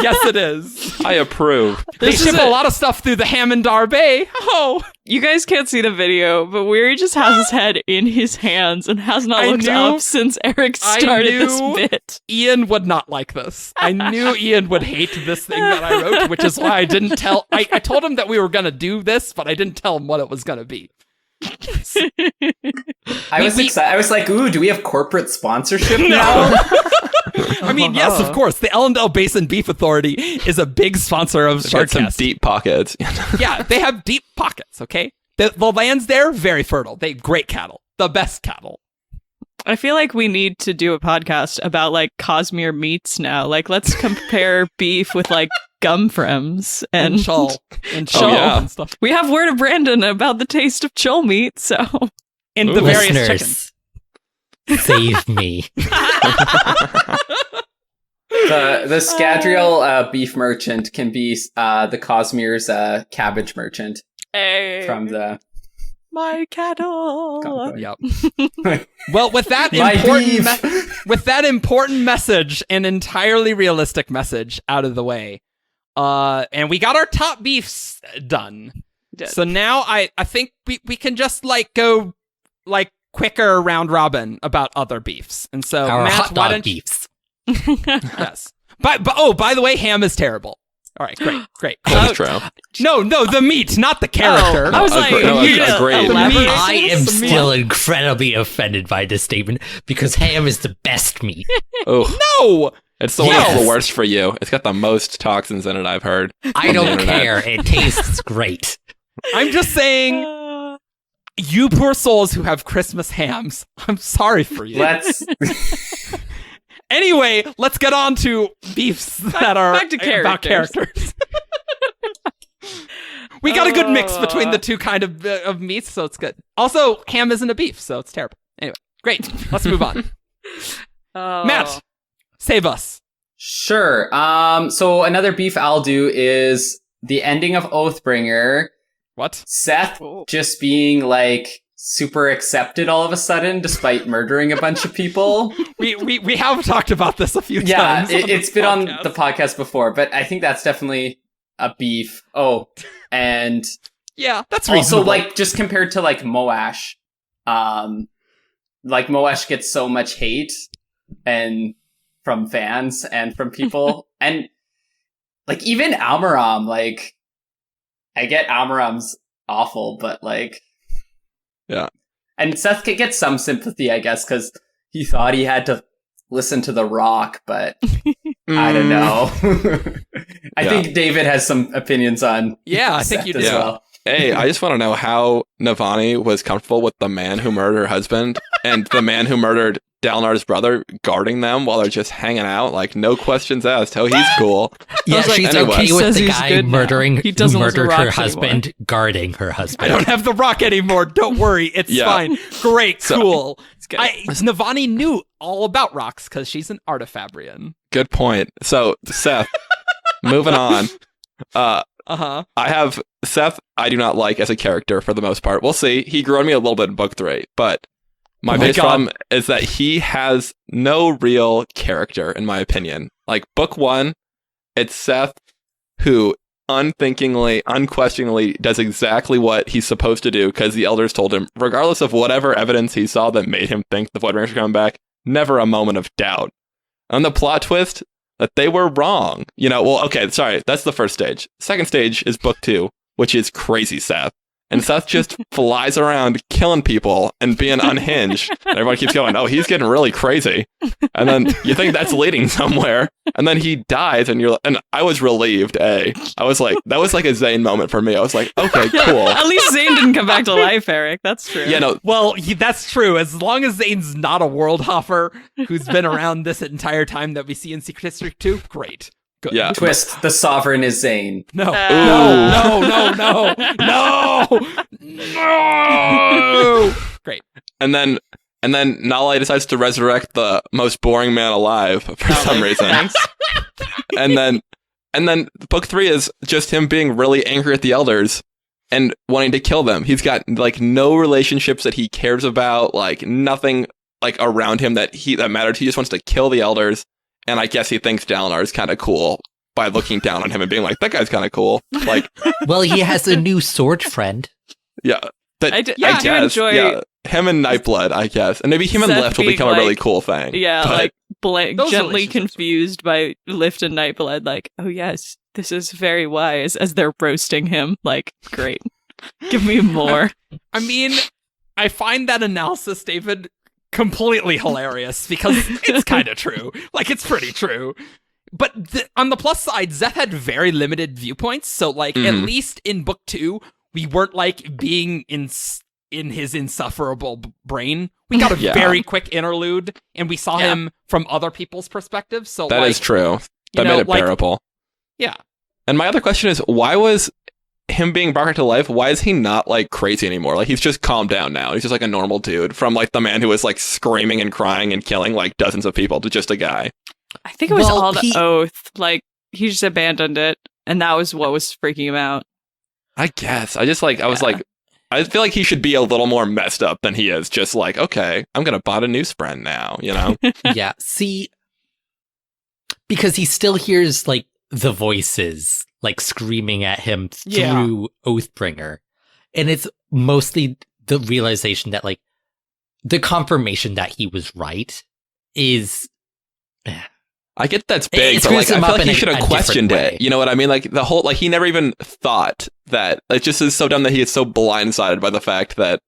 Yes, it is. I approve. They ship a lot of stuff through the Hamondar Bay. Oh. You guys can't see the video, but Weary just has his head in his hands and has not looked up since Eric started this bit. Ian would not like this. I knew Ian would hate this thing that I wrote, which is why I didn't tell. I told him that we were going to do this, but I didn't tell him what it was going to be. I was excited. I was like, ooh, do we have corporate sponsorship now? I mean, yes, of course. The Ellendale Basin Beef Authority is a big sponsor of They've got some Shardcast. deep pockets. Yeah, they have deep pockets, okay? The lands there, very fertile. They great cattle. The best cattle. I feel like we need to do a podcast about, like, Cosmere meats now. Like, let's compare beef with, like, Gumfrems and Chul. And Chul and stuff. We have word of Brandon about the taste of Chul meat, so... And the various Listeners, chickens. Save me. The Scadrial beef merchant can be the Cosmere's cabbage merchant from the... My cattle. Yep. Well, with that important message, an entirely realistic message out of the way, and we got our top beefs done. did. So now I think we can just like go like quicker round robin about other beefs. And so Our Matt, hot why dog don't beefs. yes. But by the way, ham is terrible. All right, great. That's true. No, the meat, not the character. I was like, No, you need to agreed. elaborate. I am The meat. still incredibly offended by this statement because ham is the best meat. Oh, No. it's the one Yes. that's the worst for you. It's got the most toxins in it, I've heard. I on the don't internet. care. It tastes great. I'm just saying, you poor souls who have Christmas hams. I'm sorry for you. Let's. Anyway, let's get on to beefs that are back to about characters. We got a good mix Oh. between the two kind of meats, so it's good. Also, ham isn't a beef, so it's terrible. Anyway, great. Let's move on. Oh. Matt, save us. Sure. So another beef I'll do is the ending of Oathbringer. What? Szeth Oh. just being like super accepted all of a sudden, despite murdering a bunch of people. We have talked about this a few Yeah, times. it's been on the podcast before, but I think that's definitely a beef. Oh, and Yeah, that's also reasonable. like just compared to like Moash, like Moash gets so much hate and from fans and from people, and like even Almaram, like I get Almaram's awful, but like Yeah. and Szeth could get some sympathy, I guess, because he thought he had to listen to The Rock, but I don't know. I Yeah. think David has some opinions on Yeah, I think Szeth you as do. well. Hey, I just want to know how Navani was comfortable with the man who murdered her husband and the man who murdered Dalnar's brother guarding them while they're just hanging out. Like, no questions asked. Oh, he's cool. Yeah, was like, she's anyway. okay He with says the he's guy good now. murdering He who doesn't listen to murdered her rocks husband, guarding her I husband. don't have the rock anymore. Don't worry. It's Yeah. fine. Great. So- Cool. It's good. Navani knew all about rocks because she's an artifabrian. Good point. So, Szeth, moving on. Uh-huh. I have Szeth, I do not like as a character for the most part. We'll see. He grew on me a little bit in book 3, but my Oh my biggest God. problem is that he has no real character, in my opinion. Like, book 1, it's Szeth who unthinkingly, unquestioningly does exactly what he's supposed to do because the elders told him, regardless of whatever evidence he saw that made him think the Voidringers were coming back, never a moment of doubt. And the plot twist, that they were wrong. You know, well, okay, sorry, that's the first stage. Second stage is book 2, which is crazy Szeth. And Szeth just flies around killing people and being unhinged. And everyone keeps going, oh, he's getting really crazy. And then you think that's leading somewhere. And then he dies and and I was relieved, I was like, that was like a Zane moment for me. I was like, okay, cool. At least Zane didn't come back to life, Eric. That's true. Yeah, no, Well, that's true. As long as Zane's not a world hopper who's been around this entire time that we see in Secret History 2, great. Good. yeah. Twist, the sovereign is Zane. No. Ooh. No. Great. And then Nalai decides to resurrect the most boring man alive for some reason. Thanks. And then book 3 is just him being really angry at the elders and wanting to kill them. He's got like no relationships that he cares about, like nothing like around him that mattered. He just wants to kill the elders. And I guess he thinks Dalinar is kind of cool by looking down on him and being like, that guy's kind of cool. Like, Well, he has a new sword friend. yeah. That, I do guess, enjoy yeah, him and Nightblood, I guess. And maybe him and Szeth Lift will being become a really like- cool thing. Yeah, But- like Those gently relationships are- confused by Lift and Nightblood, like, oh yes, this is very wise, as they're roasting him. Like, great. Give me more. I mean, I find that analysis, David, completely hilarious because it's kind of true. Like, it's pretty true. But on the plus side, Szeth had very limited viewpoints. So, like, at Mhm. least in book 2, we weren't, like, being in his insufferable brain. We got a Yeah. very quick interlude, and we saw Yeah. him from other people's perspectives. So, That like, is true. you That know, made it like, bearable. yeah. And my other question is, why was him being brought back to life, why is he not like crazy anymore? Like he's just calmed down now. He's just like a normal dude from like the man who was like screaming and crying and killing like dozens of people to just a guy. I think it was Well, all the he- oath. Like, he just abandoned it, and that was what was freaking him out. I guess. I was like, I feel like he should be a little more messed up than he is. Just like, okay, I'm going to bot a news friend now, you know? Yeah, see, because he still hears like the voices like screaming at him Yeah. through Oathbringer. And it's mostly the realization that, like, the confirmation that he was right is... I get that's big, It but like, screws him I feel up like in he a should have different questioned way. it. You know what I mean? Like the whole, like he never even thought that. It just is so dumb that he is so blindsided by the fact that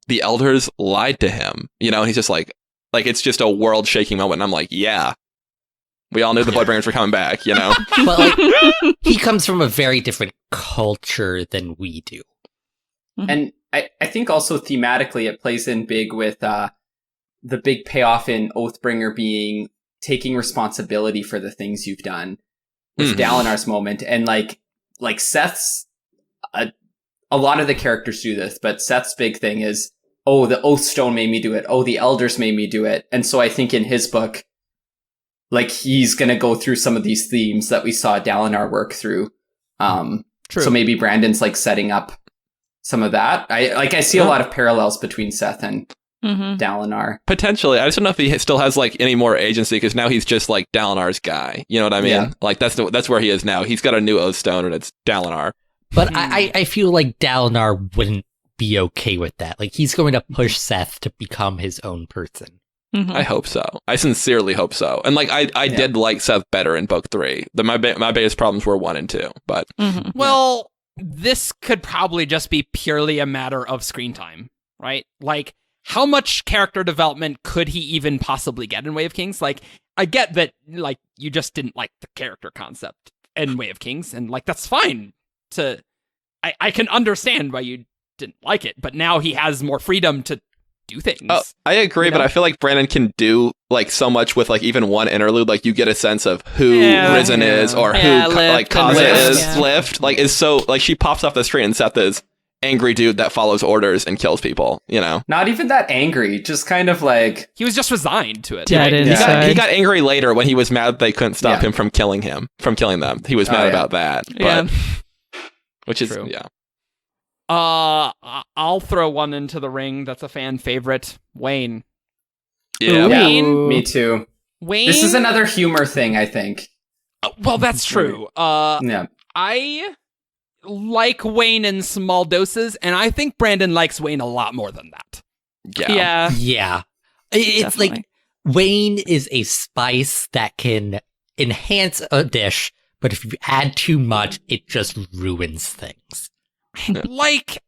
the elders lied to him. You know, and he's just like it's just a world shaking moment. And I'm like, yeah, we all knew the Bloodbringers were coming back. You know, But like, he comes from a very different culture than we do. And I think also thematically it plays in big with the big payoff in Oathbringer being taking responsibility for the things you've done with Dalinar's moment. And like Szeth's, a lot of the characters do this, but Szeth's big thing is, oh, the Oathstone made me do it. Oh, the Elders made me do it. And so I think in his book, like he's going to go through some of these themes that we saw Dalinar work through. True. So maybe Brandon's like setting up some of that. I see a lot of parallels between Szeth and Dalinar. potentially. I just don't know if he still has like any more agency because now he's just like Dalinar's guy. You know what I mean? Yeah. Like that's where he is now. He's got a new Oathstone and it's Dalinar. But I feel like Dalinar wouldn't be okay with that. Like, he's going to push Szeth to become his own person. I hope so. I sincerely hope so. And like I did like Szeth better in book 3. My biggest problems were 1 and 2. But Well, this could probably just be purely a matter of screen time, right? Like, how much character development could he even possibly get in Way of Kings? Like, I get that, like, you just didn't like the character concept in Way of Kings, and, like, that's fine. I can understand why you didn't like it, but now he has more freedom to do things. Oh, I agree, but I feel like Brandon can do like so much with like even one interlude. Like you get a sense of who Risen is or who like Kaza is. Yeah. Lift like is so like she pops off the screen and Szeth is angry dude that follows orders and kills people. You know, Not even that angry, just kind of like, He was just resigned to it. Dead Like, inside. he got angry later when he was mad that they couldn't stop him from killing them. He was mad about that. Yeah. But, which is True. yeah. I'll throw one into the ring that's a fan favorite. Wayne. Yeah. Wayne. me too. Wayne. This is another humor thing, I think. Well, that's true. Yeah. I like Wayne in small doses, and I think Brandon likes Wayne a lot more than that. Yeah. Yeah. It's Definitely. like, Wayne is a spice that can enhance a dish, but if you add too much, it just ruins things. Like,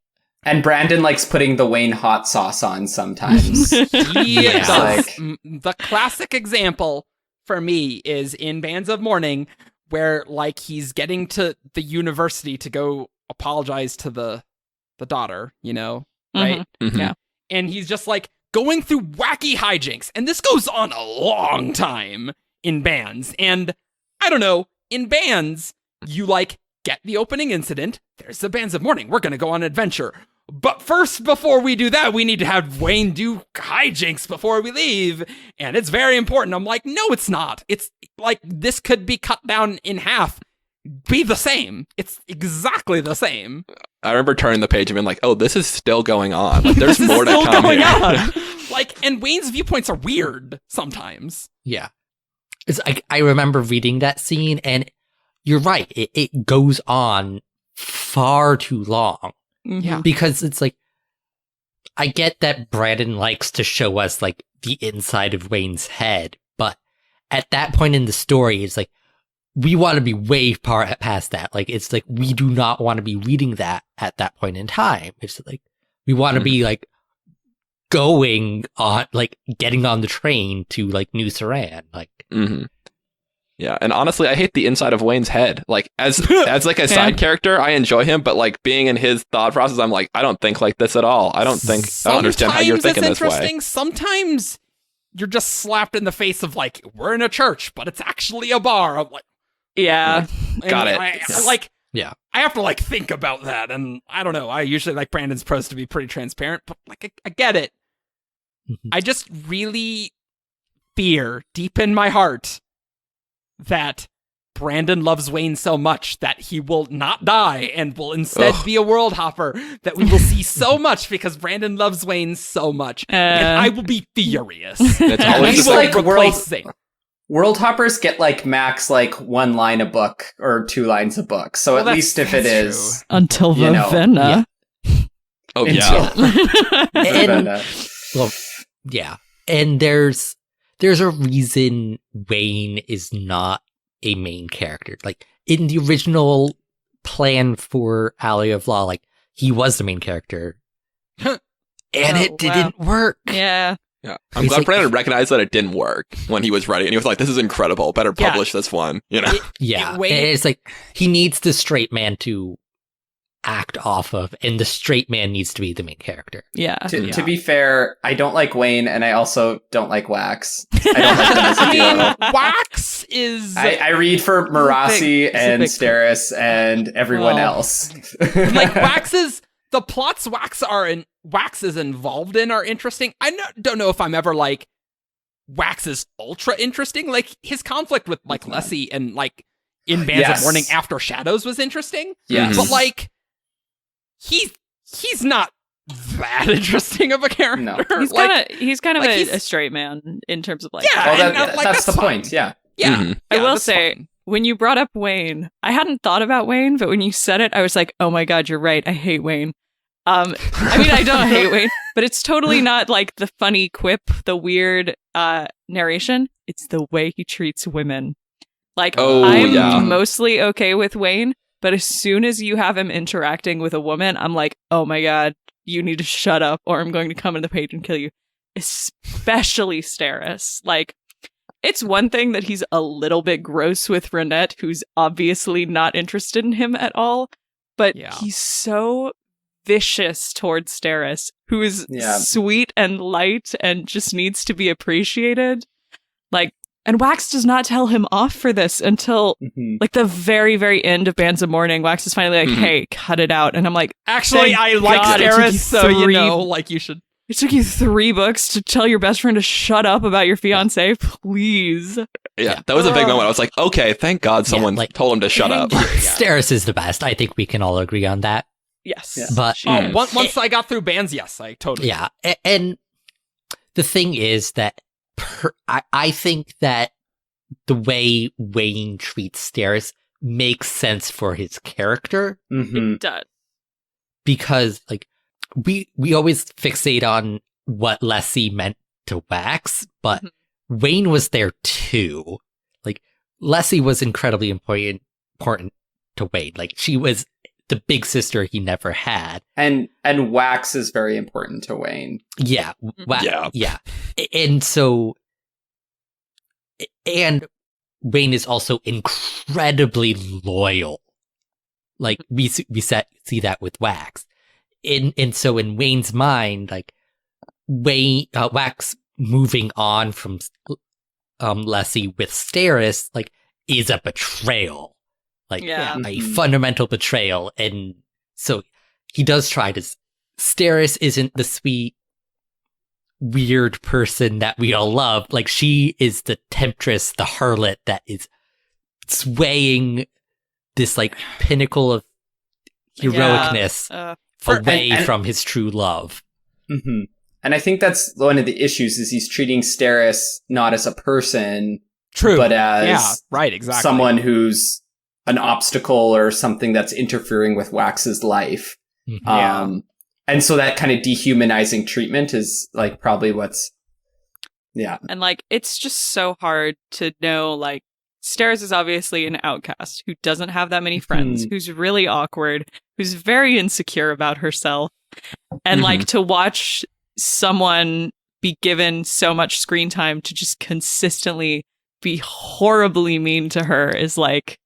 And Brandon likes putting the Wayne hot sauce on sometimes. he Yeah. does. Like- The classic example for me is in Bands of Mourning, where like he's getting to the university to go apologize to the daughter, you know, right? Mhm. Yeah. And he's just like going through wacky hijinks, and this goes on a long time in Bands. And I don't know, in Bands, you like get the opening incident. There's the Bands of Mourning. We're gonna go on an adventure. But first, before we do that, we need to have Wayne do hijinks before we leave. And it's very important. I'm like, no, it's not. It's like, this could be cut down in half. Be the same. It's exactly the same. I remember turning the page and being like, "Oh, this is still going on. Like, there's more to Still come going here." on. Like, and Wayne's viewpoints are weird sometimes. Yeah. It's like, I remember reading that scene, and you're right. It goes on far too long. Yeah. Because it's like, I get that Brandon likes to show us like the inside of Wayne's head, but at that point in the story, it's like, we want to be way far past that. Like, it's like, we do not want to be reading that at that point in time. It's like, we want to be like going on, like getting on the train to like New Saran. Like, Mm-hmm. Yeah, and honestly, I hate the inside of Wayne's head. Like as like a side character, I enjoy him, but like being in his thought process, I'm like, I don't think like this at all. I don't understand how you're Sometimes thinking it's this way. interesting. Sometimes you're just slapped in the face of like, we're in a church, but it's actually a bar. I'm like, Yeah. Got it. I like, yeah. I have to like think about that, and I don't know. I usually like Brandon's prose to be pretty transparent, but like I get it. I just really fear deep in my heart that Brandon loves Wayne so much that he will not die and will instead be a world hopper that we will see so much because Brandon loves Wayne so much. And I will be furious. It's always He just will like replace Zane. World hoppers get like max like 1 line a book or 2 lines a book. So Well, at that's- least if it that's is, Until You know, Ravenna. Oh, until- And- But, Well, yeah. And there's a reason Wayne is not a main character. Like, in the original plan for Alley of Law, like, he was the main character. And Oh, it didn't work. Yeah. Yeah. I'm He's glad like- Brandon recognized that it didn't work when he was writing. And he was like, this is incredible. Better Yeah. publish this one. You know? Yeah. Wayne- And it's like, he needs the straight man to act off of, and the straight man needs to be the main character. Yeah. to be fair, I don't like Wayne, and I also don't like Wax. I don't like them as a duo. Wax is I read for Marasi It's a and big- Steris and everyone Well, else. like Wax's the plots Wax is involved in are interesting. Don't know if I'm ever like Wax is ultra interesting. Like his conflict with like Lessie and like in Bands Yes. of Morning After Shadows was interesting. Yes. But like he's not that interesting of a character. No. He's kind of like, a he's- straight man in terms of like. Yeah, Well, and, like, that's the fine. point. Yeah. Yeah, Mhm. I yeah, will that's say, fine. when you brought up Wayne, I hadn't thought about Wayne, but when you said it, I was like, oh my god, you're right. I hate Wayne. I mean, I don't hate Wayne, but it's totally not like the funny quip, the weird narration. It's the way he treats women. Like, Oh, I'm yeah. mostly okay with Wayne, but as soon as you have him interacting with a woman, I'm like, oh my god, you need to shut up or I'm going to come in the page and kill you. Especially Steris. Like, it's one thing that he's a little bit gross with Renette, who's obviously not interested in him at all, but Yeah. he's so vicious towards Steris, who is Yeah. sweet and light and just needs to be appreciated. Like, and Wax does not tell him off for this until Mhm. like the very, very end of Bands of Morning. Wax is finally like, Mhm. hey, cut it out. And I'm like, Actually, Thank I like God it took Steris, you so you 3 know, like you should. it took you 3 books to tell your best friend to shut up about your fiance. Please. Yeah. That was a big moment. I was like, okay, thank God someone like- told him to shut up. Steris is the best. I think we can all agree on that. Yes. Yeah. But She Mm. is. Once I got through Bands, yes, I totally. yeah, and the thing is that I think that the way Wayne treats Steris makes sense for his character, Mhm. It does. because like we always fixate on what Lessie meant to Wax, but Wayne was there too. Like Lessie was incredibly important to Wayne. Like she was the big sister he never had. And Wax is very important to Wayne. Yeah. Yeah. Yeah. And so, and Wayne is also incredibly loyal. Like we see that with Wax. And so in Wayne's mind, like Wax moving on from Lessie with Steris, like is a betrayal. Like Yeah. a Mhm. fundamental betrayal. And so he does try to. Steris isn't the sweet, weird person that we all love. Like she is the temptress, the harlot that is swaying this like pinnacle of heroicness away and- from his true love. Mhm. And I think that's one of the issues is he's treating Steris not as a person, True. but as yeah, right, exactly. someone who's an obstacle or something that's interfering with Wax's life. Mhm. Yeah. And so that kind of dehumanizing treatment is like probably what's, yeah. And like, it's just so hard to know, like, Steris is obviously an outcast who doesn't have that many friends, who's really awkward, who's very insecure about herself. And like to watch someone be given so much screen time to just consistently be horribly mean to her is like,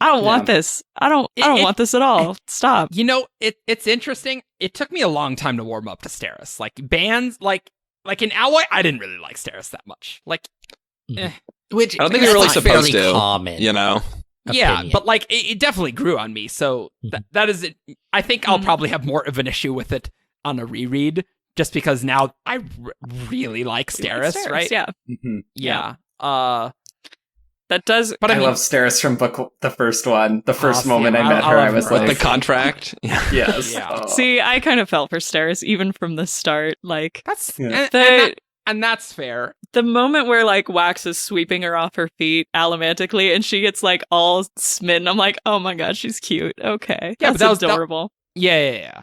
I don't want this. I don't want this at all. Stop. You know, it's interesting. It took me a long time to warm up to Steris. Like bands, like in Alloy, I didn't really like Steris that much. Like, Which I don't think you're really that's supposed fairly to, common. you know? yeah, opinion. but like it definitely grew on me. So that is it. I think I'll probably have more of an issue with it on a reread, just because now I really like Steris, right? Yeah. Mhm. Yeah. That does. But I, I mean, love Steris from the first one. The first see, moment I met I her, I love was her. like, With the contract. Yeah. yes. Yeah. Oh. See, I kind of felt for Steris even from the start. Like, that's Yeah. and that's fair. the moment where like Wax is sweeping her off her feet allomantically and she gets like all smitten, I'm like, oh my god, she's cute. Okay. Yeah, That's but that was- adorable. Yeah.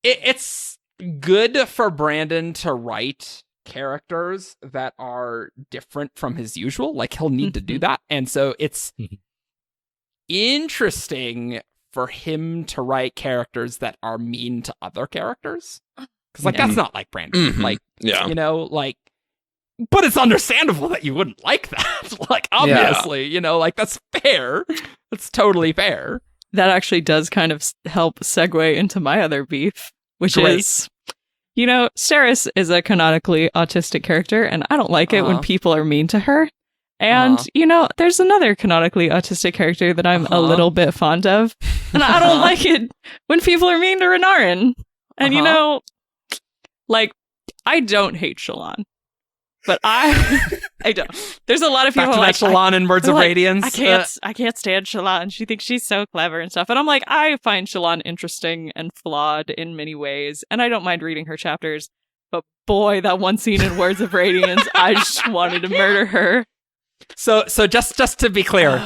it's good for Brandon to write characters that are different from his usual. Like, he'll need to do that. And so it's interesting for him to write characters that are mean to other characters. Because, like, that's not like Brandon. Like, you know, like, but it's understandable that you wouldn't like that. Like, obviously, you know, like, that's fair. That's totally fair. That actually does kind of help segue into my other beef, which is, you know, Steris is a canonically autistic character, and I don't like it when people are mean to her. And, you know, there's another canonically autistic character that I'm a little bit fond of, and I don't like it when people are mean to Renarin. And, you know, like, I don't hate Shallan. But I don't. There's a lot of people back to like Shallan in Words of Radiance. I can't stand Shallan. She thinks she's so clever and stuff. And I'm like, I find Shallan interesting and flawed in many ways, and I don't mind reading her chapters. But boy, that one scene in Words of Radiance, I just wanted to murder her. So just to be clear,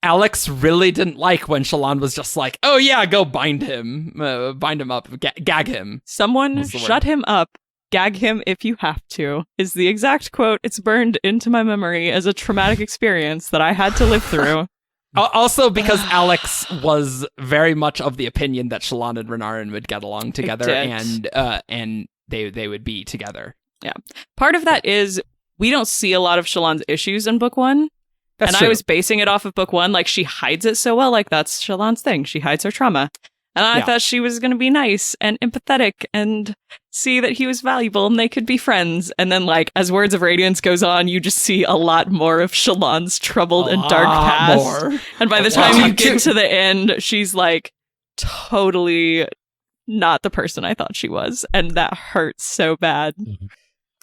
Alyx really didn't like when Shallan was just like, "Oh yeah, go bind him up, gag him." Someone shut him up. Gag him if you have to, is the exact quote. It's burned into my memory as a traumatic experience that I had to live through. Also, because Alyx was very much of the opinion that Shallan and Renarin would get along together, and they would be together. Yeah. Part of that is we don't see a lot of Shallan's issues in book one. That's and true. I was basing it off of book one. Like, she hides it so well. Like, that's Shallan's thing. She hides her trauma. And I thought she was going to be nice and empathetic and see that he was valuable and they could be friends. And then, like, as Words of Radiance goes on, you just see a lot more of Shallan's troubled and dark past. And by the time you get to the end, she's, like, totally not the person I thought she was. And that hurts so bad.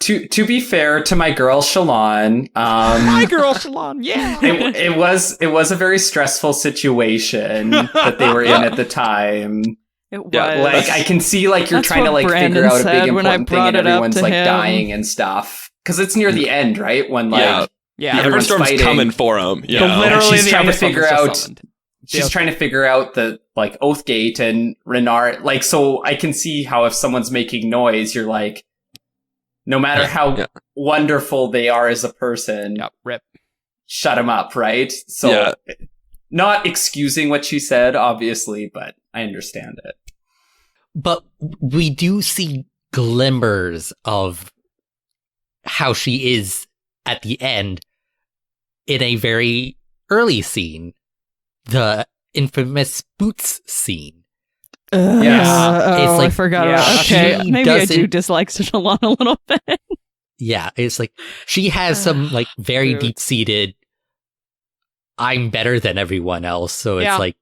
To be fair to my girl Shallan, my girl Shallan, yeah, it was a very stressful situation that they were in at the time. It was. Like, I can see, like, you're trying to, like, figure out a big important thing and everyone's, like, dying and stuff. Because it's near the end, right? When, like, everyone's Everstorm's coming for him. Yeah, literally, she's trying to figure out. Summoned. She's trying to figure out the, like, Oathgate and Renar. Like, so I can see how if someone's making noise, you're like, no matter how wonderful they are as a person, rip. Shut them up, right? So, not excusing what she said, obviously, but I understand it. But we do see glimmers of how she is at the end in a very early scene, the infamous boots scene. Yes. It's like, I forgot about okay, maybe I do doesn't- dislike Shallan a little bit. Yeah, it's like she has some like very deep-seated I'm better than everyone else, so it's like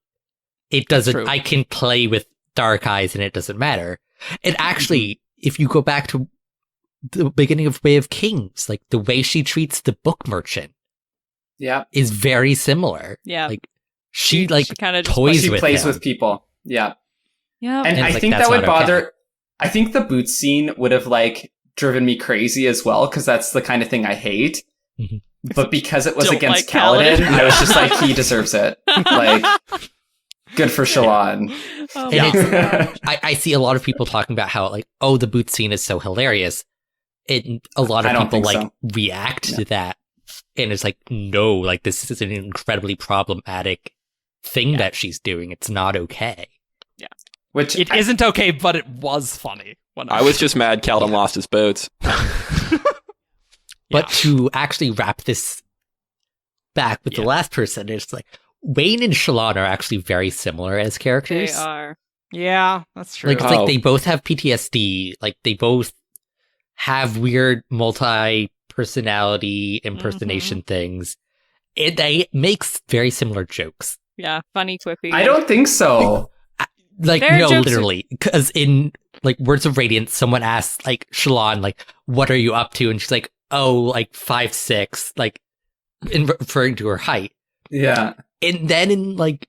it doesn't I can play with dark eyes and it doesn't matter. And actually, if you go back to the beginning of Way of Kings, like the way she treats the book merchant is very similar. Yeah. Like she kind of toys with plays him. with people. Yeah. Yeah. And I like, think that's that would not okay. bother I think the boots scene would have like driven me crazy as well, because that's the kind of thing I hate. Mhm. But because it was Don't against like Kaladin. I was just like, he deserves it. Like, good for Shallan. Oh, And my it's, I see a lot of people talking about how like, oh, the boot scene is so hilarious. And a lot I of don't people think like so. react to that. And it's like, no, like this is an incredibly problematic thing that she's doing. It's not okay. Which It isn't okay, but it was funny. When I was just mad Kaladin lost his boots. But to actually wrap this back with the last person, it's like Wayne and Shallan are actually very similar as characters. They are. Yeah, that's true. Like, it's like they both have PTSD. Like they both have weird multi-personality impersonation things. They makes very similar jokes. Yeah, funny, quippy. I don't think so. Like, Their no, jokes are- literally. Because in, like, Words of Radiance, someone asks, like, Shallan, like, what are you up to? And she's like, oh, like, 5'6", like, referring to her height. Yeah. And then in, like,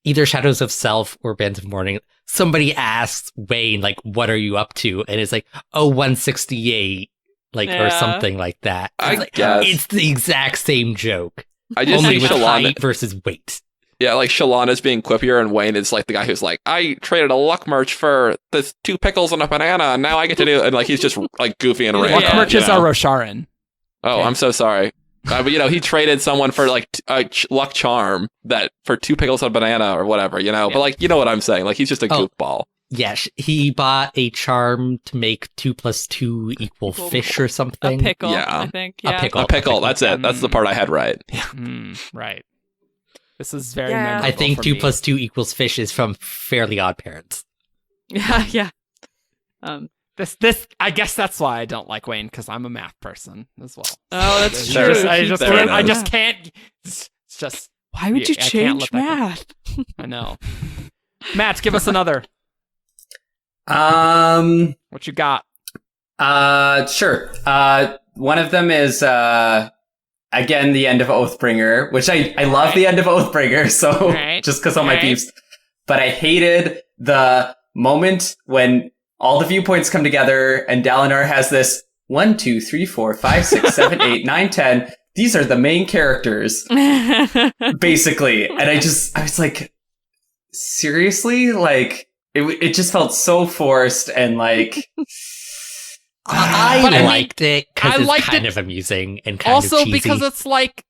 either Shadows of Self or Bands of Mourning, somebody asks Wayne, like, what are you up to? And it's like, oh, 168, like, or Yeah. something like that. I It's like, guess. it's the exact same joke. I just Only see with Shallan. height versus weight. Yeah, like Shallan is being quippier, and Wayne is like the guy who's like, I traded a luck merch for this 2 pickles and a banana, and now I get to do it. And like he's just like goofy and random. Luck merches are Rosharan. Oh, Okay. I'm so sorry. But he traded someone for like a luck charm that for 2 pickles and a banana or whatever, Yeah. But like, you know what I'm saying? Like he's just a goofball. Yes, he bought a charm to make 2 + 2 equal fish or something. A pickle, Yeah. I think. Yeah. A pickle. A pickle. That's it. That's the part I had right. Right. This is very Yeah. memorable I think for 2 me. + 2 equals fish is from Fairly Odd Parents. Yeah. This I guess that's why I don't like Wayne, because I'm a math person as well. Oh, that's It's true. just- I Keep just that can't. It's just. Why would you I can't change let that go. math? I know. Matt, give us another. What you got? Sure. One of them is, again, the end of Oathbringer, which I love the end of Oathbringer, so Right. just because all my Right. beefs. But I hated the moment when all the viewpoints come together and Dalinar has this 1, 2, 3, 4, 5, 6, 7, 8, 9, 10. These are the main characters, basically. And I was like, seriously? Like, it just felt so forced and like... I But I mean, liked it because I it's liked kind it of amusing and kind Also, of cheesy. because it's like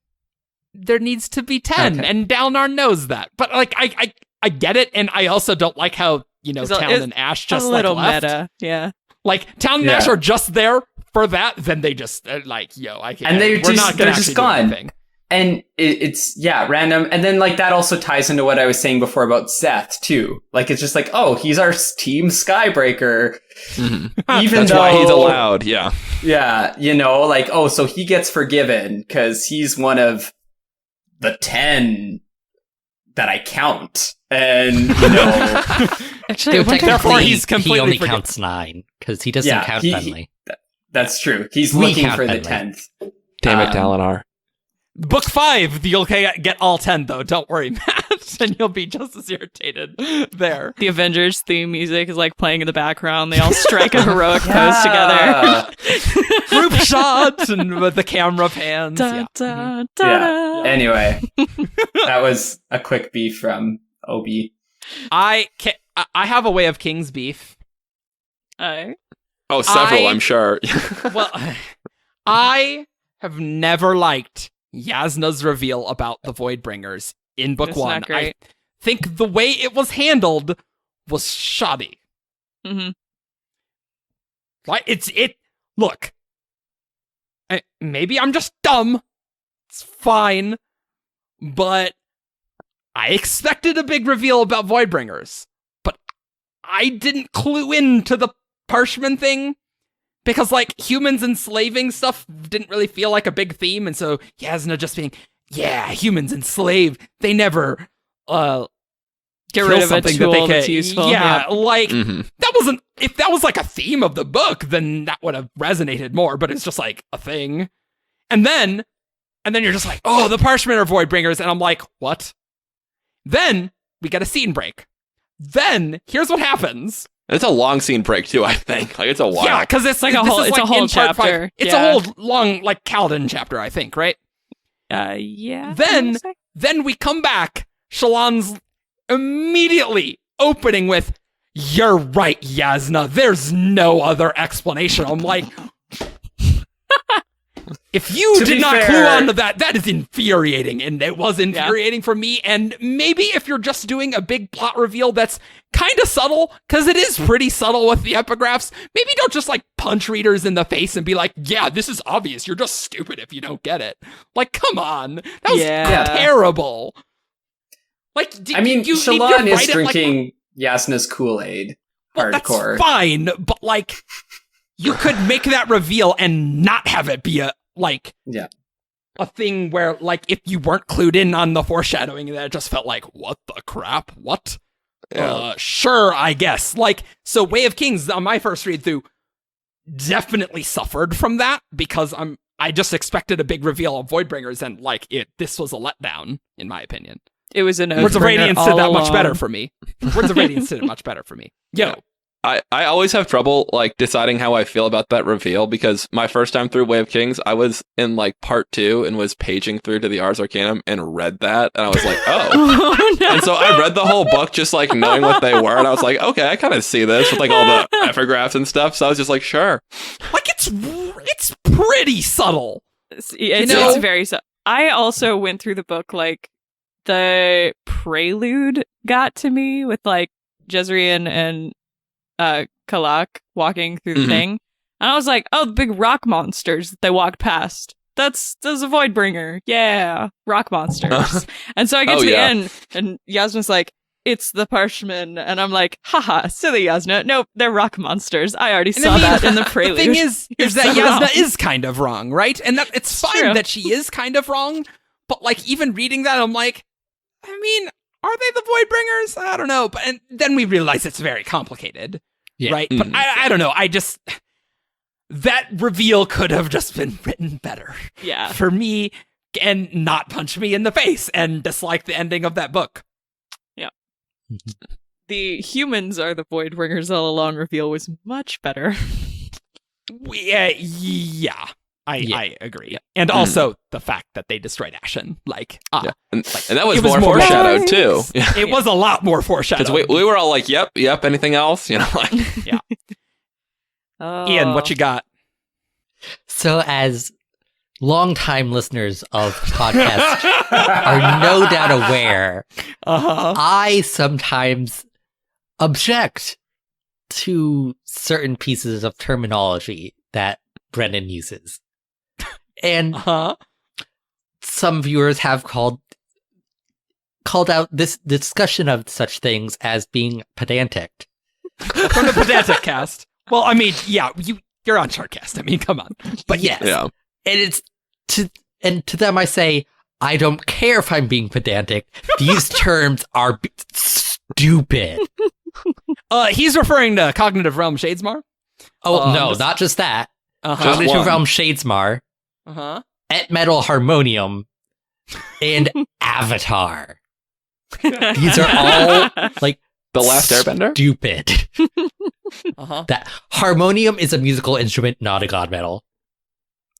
there needs to be 10, Okay. and Dalinar knows that. But like, I get it, and I also don't like how It's Town it's and Ash a just little like left. meta. Yeah. Like Town and Yeah. Ash are just there for that. Then they just like, yo, I can't. And we're not they're gonna just actually do gone. anything. And it's random. And then like that also ties into what I was saying before about Szeth too. Like it's just like, oh, he's our team Skybreaker. Even That's though why he's allowed. Yeah. Yeah, like, oh, so he gets forgiven because he's one of the 10 that I count. And Actually, I wonder- Technically, Therefore, he's he completely only forgiven. counts 9 because he doesn't Yeah, count he- Bentley. that's true. He's We looking count for the Bentley. 10th. Damn it, Um, Dalinar. Book 5, you'll get all 10 though. Don't worry, Matt, and you'll be just as irritated there. the Avengers theme music is like playing in the background. They all strike a heroic pose Yeah. together. Group shots and with the camera pans. Da, Yeah. da, da, Yeah. da. Anyway, that was a quick beef from Obi. I have a Way of Kings beef. Aye. Oh, several, I- I'm sure. Well, I have never liked Yasna's reveal about the Voidbringers in book It's 1. not great. I think the way it was handled was shoddy. Mm-hmm. Like look. Maybe I'm just dumb. It's fine. But I expected a big reveal about Voidbringers. But I didn't clue into the Parshman thing. Because, like, humans enslaving stuff didn't really feel like a big theme, and so Yasna just being, yeah, humans enslaved, they never, Get kill rid of a something that tool they that's can- useful. Yeah, like, Mhm. that wasn't, if that was like a theme of the book, then that would have resonated more, but it's just like a thing. And then you're just like, oh, the Parshman are Voidbringers, and I'm like, what? Then we get a scene break. Then, here's what happens. It's a long scene break, too, I think. Like, it's a while. Yeah, because it's like Like a this whole- is it's a like whole in part 5. chapter. It's Yeah. a whole long, like, Kaladin chapter, I think, right? Yeah. Then- Then we come back. Shallan's immediately opening with, "You're right, Yasna. There's no other explanation." I'm like, if you To did be not fair- clue onto that, that is infuriating, and it was infuriating for me. And maybe if you're just doing a big plot reveal that's kind of subtle, because it is pretty subtle with the epigraphs, maybe don't just like punch readers in the face and be like, "Yeah, this is obvious. You're just stupid if you don't get it." Like, come on, that was Yeah. terrible. Like, I mean, you Shallan need to is write it like- drinking Yasna's Kool-Aid. well, Hardcore. That's fine, but like, you could make that reveal and not have it be a thing where, like, if you weren't clued in on the foreshadowing, that it just felt like, what the crap? What? Yeah. Sure, I guess. Like, so Way of Kings on my first read through definitely suffered from that because I just expected a big reveal of Voidbringers, and like this was a letdown in my opinion. It was an Words of Oathbringer Radiance all did that much along. better for me. Words of Radiance did it much better for me. Yo, I always have trouble like deciding how I feel about that reveal because my first time through Way of Kings, I was in like part 2 and was paging through to the Ars Arcanum and read that, and I was like, oh. Oh, no. And so I read the whole book just like knowing what they were, and I was like, okay, I kind of see this with like all the epigraphs and stuff. So I was just like, sure. Like it's pretty subtle. It's very so. I also went through the book like the prelude got to me with like Jezreel and Kalak walking through the thing, and I was like, oh, the big rock monsters that they walked past. That's a Voidbringer. Yeah, rock monsters. And so I get to the end, and Yasna's like, it's the Parshmen, and I'm like, haha, silly Yasna. Nope, they're rock monsters. I already saw that in the prelude. The thing is that Yasna is kind of wrong, right? And that it's fine true. that she is kind of wrong, but like even reading that, I'm like, I mean, are they the Voidbringers? I don't know. And then we realize it's very complicated, right? But I don't know. That reveal could have just been written better. Yeah. For me, and not punch me in the face and dislike the ending of that book. Yeah. The humans are the Voidbringers all along reveal was much better. Yeah. I agree. Yeah. And also the fact that they destroyed Ashen. And that was more foreshadowed too. Yeah. It was a lot more foreshadowed. Because we were all like, yep, anything else? You know, like. Yeah. Ian, what you got? So, as longtime listeners of podcasts are no doubt aware, I sometimes object to certain pieces of terminology that Brennan uses. And some viewers have called out this discussion of such things as being pedantic. From the pedantic cast. Well, I mean, yeah, you're on Shardcast. I mean, come on. But yes. Yeah. And it's to them I say, I don't care if I'm being pedantic. These terms are stupid. He's referring to Cognitive Realm Shadesmar. Oh, no, not just that. Cognitive Realm Shadesmar. Et Metal Harmonium. And Avatar. These are all, like, The Last Airbender? Stupid. That harmonium is a musical instrument, not a god metal.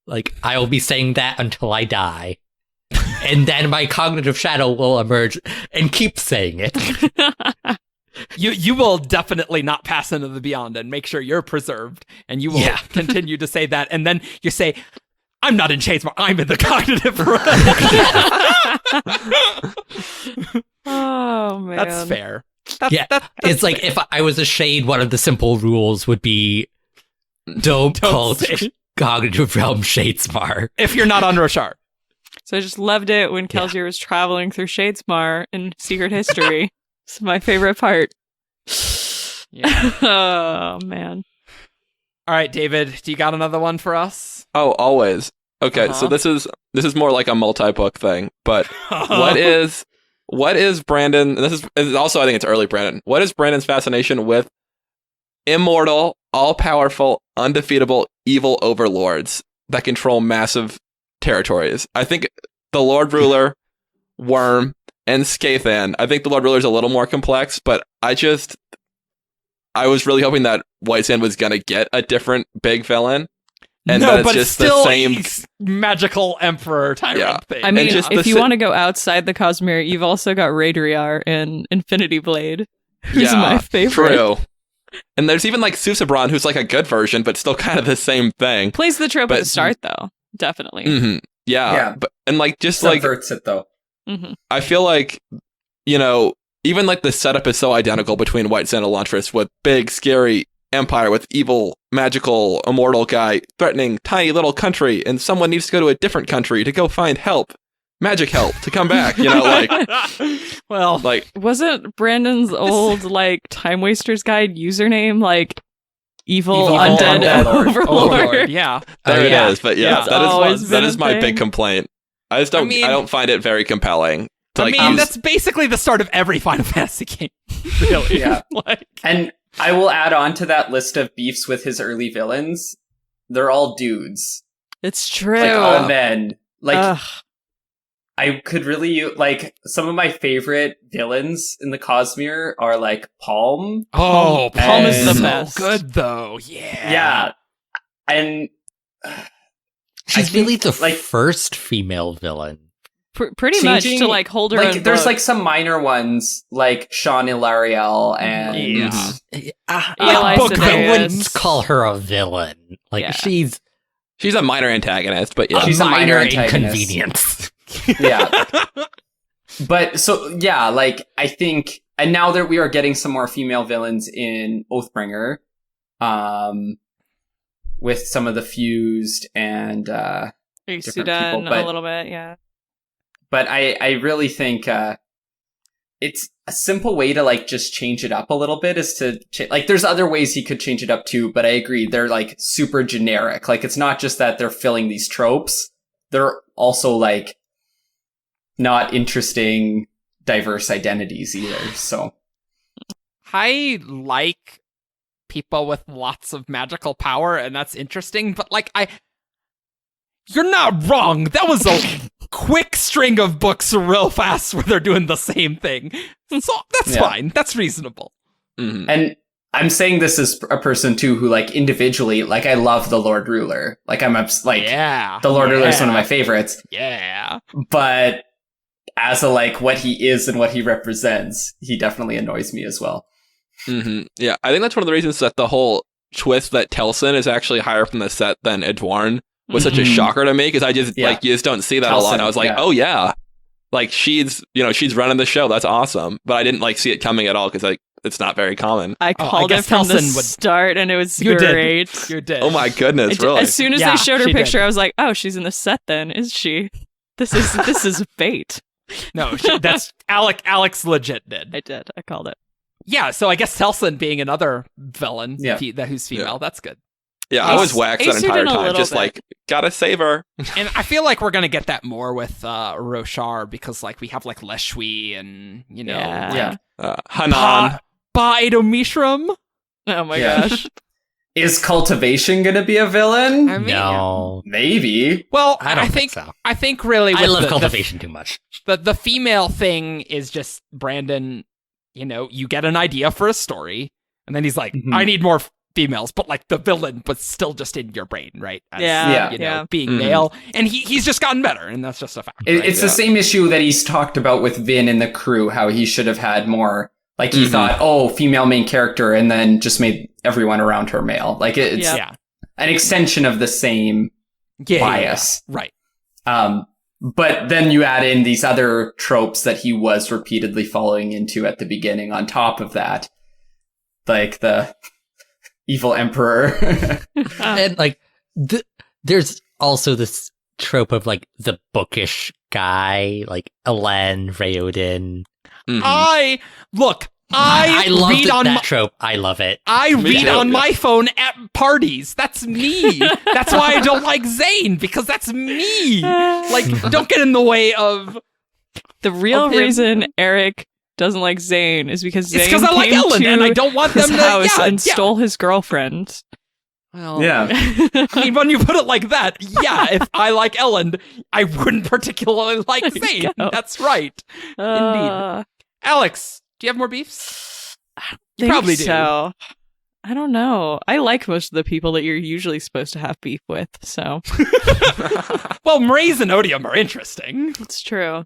Like, I will be saying that until I die. And then my cognitive shadow will emerge and keep saying it. You will definitely not pass into the beyond and make sure you're preserved. And you will continue to say that. And then you say, I'm not in Shadesmar, I'm in the cognitive realm. Oh, man. That's fair. That's it's like fair. If I was a shade, one of the simple rules would be don't call Cognitive Realm Shadesmar. If you're not on Roshar. So I just loved it when Kelsier was traveling through Shadesmar in Secret History. It's my favorite part. Yeah. Oh, man. All right, David, do you got another one for us? Oh, always. Okay, so this is more like a multi-book thing, but what is Brandon, and this is also, I think it's early Brandon, what is Brandon's fascination with immortal, all-powerful, undefeatable, evil overlords that control massive territories? I think the Lord Ruler, Worm, and Skathan, I think the Lord Ruler is a little more complex, but I was really hoping that White Sand was going to get a different big villain. And no, that it's but just still the same magical emperor tyrant thing. I mean, if you want want to go outside the Cosmere, you've also got Radriar and Infinity Blade, who's my favorite. True. And there's even like Susabron, who's like a good version, but still kind of the same thing. Plays the trope at the start, though. Definitely. Mm-hmm. Yeah. But, and like, just subverts it, though. Mm-hmm. I feel like, even like the setup is so identical between White Sand and Elantris, with big, scary empire with evil, magical, immortal guy threatening tiny little country, and someone needs to go to a different country to go find magic help to come back, well, like, wasn't Brandon's old like Time Wasters Guide username like evil undead overlord? Yeah, there it is. But that is my thing. big complaint. I don't find it very compelling. That's basically the start of every Final Fantasy game. Really, yeah. And I will add on to that list of beefs with his early villains. They're all dudes. It's true. Like all men. Like I could really like some of my favorite villains in the Cosmere are like Palm. Oh, Palm is the And- best. So good though. Yeah. Yeah, and She's think, really the like- first female villain. Pretty much to Changing- like hold her like own there's book. like some minor ones like Sean Ilariel and Yeah. Eli book Sedaris. I wouldn't call her a villain. Like Yeah. she's She's a minor antagonist, but yeah. She's a minor antagonist. inconvenience. yeah. But so yeah, like I think, and now that we are getting some more female villains in Oathbringer, with some of the fused and different Sudan people, but- a little bit, yeah. but I really think it's a simple way to like just change it up a little bit is to like there's other ways he could change it up too, but I agree they're like super generic. Like it's not just that they're filling these tropes, they're also like not interesting diverse identities either. So I like people with lots of magical power, and that's interesting, but like you're not wrong. That was a quick string of books real fast where they're doing the same thing. So that's Yeah. fine. That's reasonable. Mhm. and I'm saying this as a person too who like individually like I love the Lord Ruler. Like I'm like Yeah. the Lord Ruler is one of Yeah. my favorites, Yeah. but as a like what he is and what he represents, he definitely annoys me as well. Yeah, I think that's one of the reasons that the whole twist that Telsin is actually higher from the set than Edwarn was such a Mhm. shocker to me, because I just Yeah. like you just don't see that a lot. And I was like, yeah. oh yeah, like she's running the show. That's awesome. But I didn't like see it coming at all because like it's not very common. I Oh, I called it guess from the Telsin would- start, and it was You did. great. You did. Oh my goodness, I really? As soon as Yeah, they showed her she picture, did. I was like, "Oh, she's in the set. Then is she? This is fate." No, that's Alyx legit did. I did. I called it. Yeah, so I guess Telsin being another villain Yeah. who's female, that's good. Yeah, I was Ace- waxed that Ace entire did a time, little just bit. like gotta save her. And I feel like we're gonna get that more with Roshar, because like we have like Leshui and Yeah. like, Yeah. Hanan. Ba Mishram. Oh my Yeah. gosh. Is cultivation going to be a villain? I mean, No, Maybe. well, I don't think so. I think really I with love the cultivation too much. the female thing is just Brandon. You get an idea for a story, and then he's like, Mhm. I need more females, but like the villain was still just in your brain, right? As, Yeah, Yeah. being Mhm. male, and he's just gotten better, and that's just a fact. It- right? it's Yeah. the same issue that he's talked about with Vin and the crew, how he should have had more. Like he Mhm. thought, oh, female main character, and then just made everyone around her male. Like it's Yeah. yeah, an extension of the same yeah, bias. right? But then you add in these other tropes that he was repeatedly following into at the beginning on top of that. Like the evil emperor. And like, there's also this trope of like the bookish guy, like Elen, Raoden. Mhm. I love read on that my, trope. I love it. I Me read too, on yeah. my phone at parties. That's me. That's why I don't like Zane, because that's me. Like, don't get in the way of. The real of him. reason Eric doesn't like Zane is because Zane It's because I like came Ellen, to and I don't want his them to. house Yeah, and stole his girlfriend. Well, Yeah. I mean, when you put it like that, yeah. If I like Ellen, I wouldn't particularly like There you Zane. go. That's right. Alyx, do you have more beefs? You Think probably do. So I don't know. I like most of the people that you're usually supposed to have beef with, so Well, Mraize and Odium are interesting. it's true.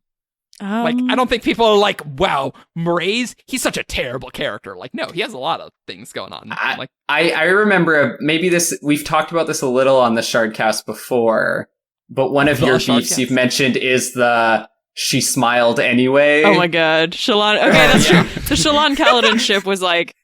Like, I don't think people are like, wow, Mraize, he's such a terrible character. Like, no, he has a lot of things going on. Like, I remember maybe we've talked about this a little on the Shardcast before, but one of The your Shardcast. beefs you've mentioned is the she smiled anyway. Oh my god, Shalon. Okay, that's yeah. true. The Shalon Kaladin ship was like,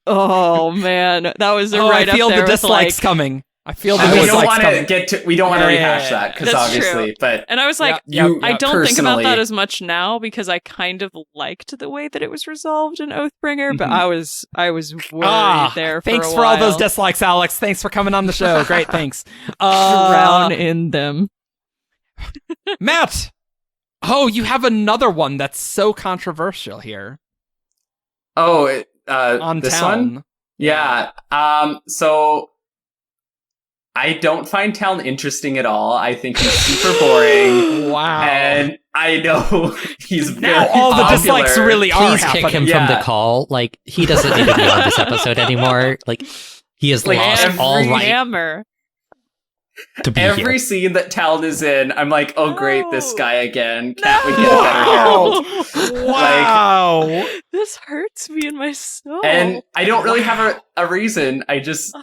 oh man, that was oh, right I feel up there the with dislikes like. coming. I feel the And we don't dislikes want to coming. get to. We don't want to Yeah, rehash that because That's obviously, true. but And I was like, you I don't think about that personally- as much now because I kind of liked the way that it was resolved in Oathbringer, but Mhm. I was worried there. For thanks a for all those while. dislikes, Alex. Thanks for coming on the show. Great, thanks. Drown in them. Matt. Oh, you have another one that's so controversial here Oh, on this town. one, yeah. So I don't find Talon interesting at all. I think he's super boring. Wow. And I know he's now very all the popular. dislikes really are Please kick happening. him from the call. Like, he doesn't need to be on this episode anymore. Like, he has Like, lost all right Hammer. to be Every here. scene that Talon is in, I'm like, oh great, this guy again. Can't we get a Wow. better hero? Wow. This hurts me in my soul. And I don't really have a reason. I just,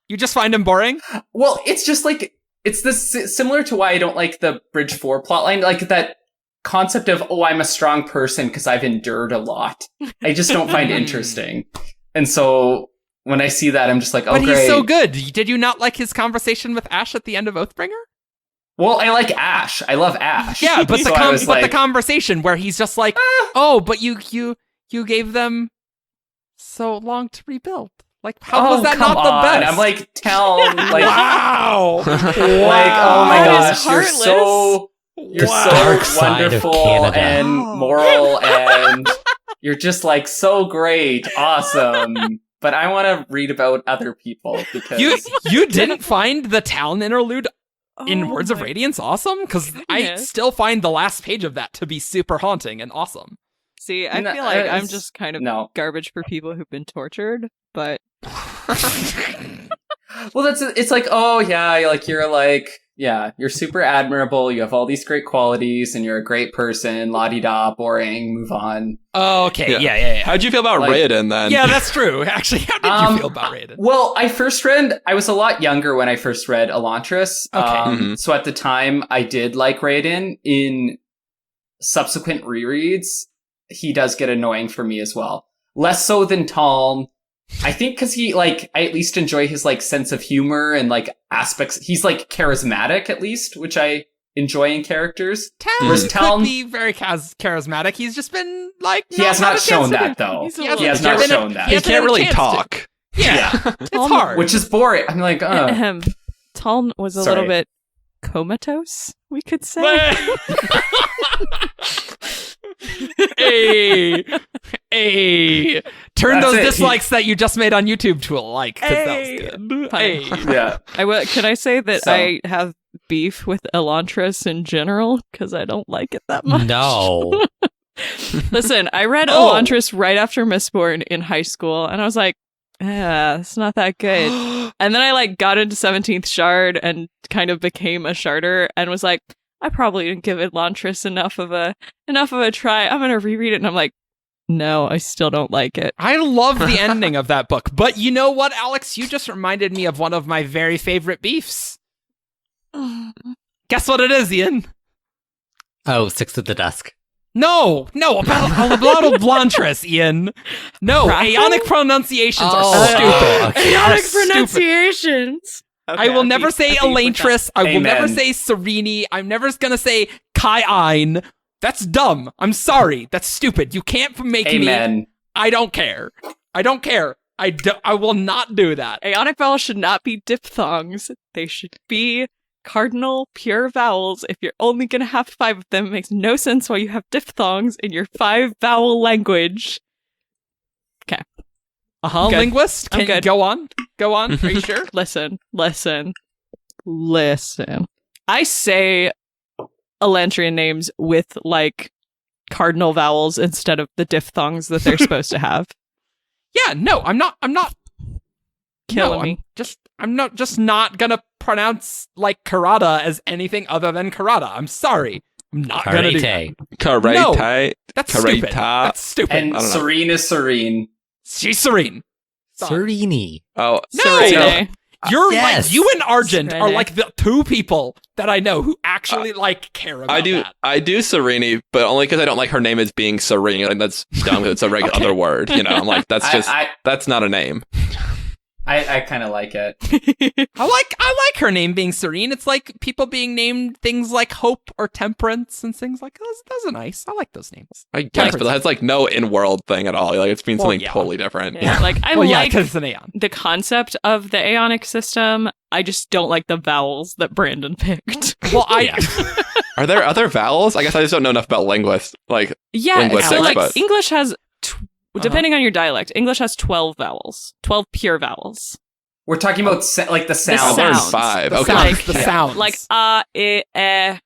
You just find him boring? well, it's just like, it's this similar to why I don't like the Bridge 4 plotline, like that concept of, oh, I'm a strong person because I've endured a lot. I just don't find interesting. And so when I see that, I'm just like, oh, But great. he's so good. Did you not like his conversation with Ash at the end of Oathbringer? Well, I like Ash. I love Ash. Yeah, but So the I was but the like, conversation where he's just like, oh, but you gave them so long to rebuild. Like, how was that come not the on. best? I'm like, like, wow. like, oh my That is gosh, you're so Dark side of wonderful Canada. and moral, and you're just like so great, awesome. But I want to read about other people because You didn't find the Talon interlude in Oh Words of my Radiance awesome? Because I goodness. still find the last page of that to be super haunting and awesome. See, I No, feel like I'm it's- just kind of no. garbage for people who've been tortured, but Well, it's like, oh yeah, you're super admirable. You have all these great qualities, and you're a great person. La-di-da, boring. Move on. Oh, okay, Yeah. yeah. How'd you feel about Like- Raiden then? Yeah, that's true. Actually, how did you feel about Raiden? Well, I was a lot younger when I first read Elantris. Okay. Mhm. So at the time, I did like Raiden. In subsequent rereads, he does get annoying for me as well. Less so than Talm. I think because I at least enjoy his sense of humor and aspects. He's charismatic at least, which I enjoy in characters. Talon Whereas could Talon- be very charismatic. He's just been He has not had a chance shown to that do- though. He's a He little- has not been a- shown that. He hasn't had can't a really chance to. talk. Yeah, it's hard. Which is boring. I'm like, Taln was a Sorry. little bit comatose, we could say. hey, turn That's those it. dislikes that you just made on YouTube to a like, because that Hey. was good. Funny. Hey. yeah. Can I say that So- I have beef with Elantris in general because I don't like it that much? No. Listen, I read Oh. Elantris right after Mistborn in high school, and I was like, it's not that good. And then I got into 17th Shard and kind of became a Sharder and was like, I probably didn't give Elantris enough of a try. I'm gonna reread it, and I'm like, no, I still don't like it. I love the ending of that book, but you know what, Alex? You just reminded me of one of my very favorite beefs. Guess what it is, Ian? Oh, Six at the Dusk. No, about Elantris, Ian. No, Raffle? Aeonic pronunciations Oh, are stupid. oh, okay. They are Aeonic stupid. pronunciations. I will never say Elantris. I will Amen. never say Serene. I'm never gonna say Kai-Ein. That's dumb. I'm sorry. That's stupid. You can't make me. Amen. I don't care. I will not do that. Aeonic vowels should not be diphthongs. They should be cardinal pure vowels. If you're only going to have 5 of them, it makes no sense why you have diphthongs in your 5-vowel language. Uh-huh, Good. linguist. I'm Can you good. go on? Go on. Are you sure? Listen. I say Elantrian names with cardinal vowels instead of the diphthongs that they're supposed to have. Yeah, no, I'm not Killing no, me. I'm not gonna pronounce Karada as anything other than Karada. I'm sorry. I'm not gonna do that. Karate. Karate. That's stupid. Karata. That's stupid. And I don't know. Serene is Serene. She's Serene. Serini. Oh, No! Serene. You're Yes. you and Argent are Serene. the 2 people that I know who actually care about that. I do Serene, but only because I don't like her name as being Serene. That's dumb because it's a regular other word. I'm like, that's just that's not a name. I kind of like it. I like her name being Serene. It's like people being named things like Hope or Temperance and things like those are nice. I like those names. I guess, but that's no in-world thing at all. It's means Well, something yeah. totally different. Yeah, I Well, yeah, like because it's an Aeon. the concept of the Aeonic system. I just don't like the vowels that Brandon picked. Well, Are there other vowels? I guess I just don't know enough about linguists. Yeah, Linguistics, so but- English has, depending on your dialect, English has 12 vowels, 12 pure vowels. We're talking about like the I sound. learned sounds. 5. The Okay. sounds, the Like- sounds. Like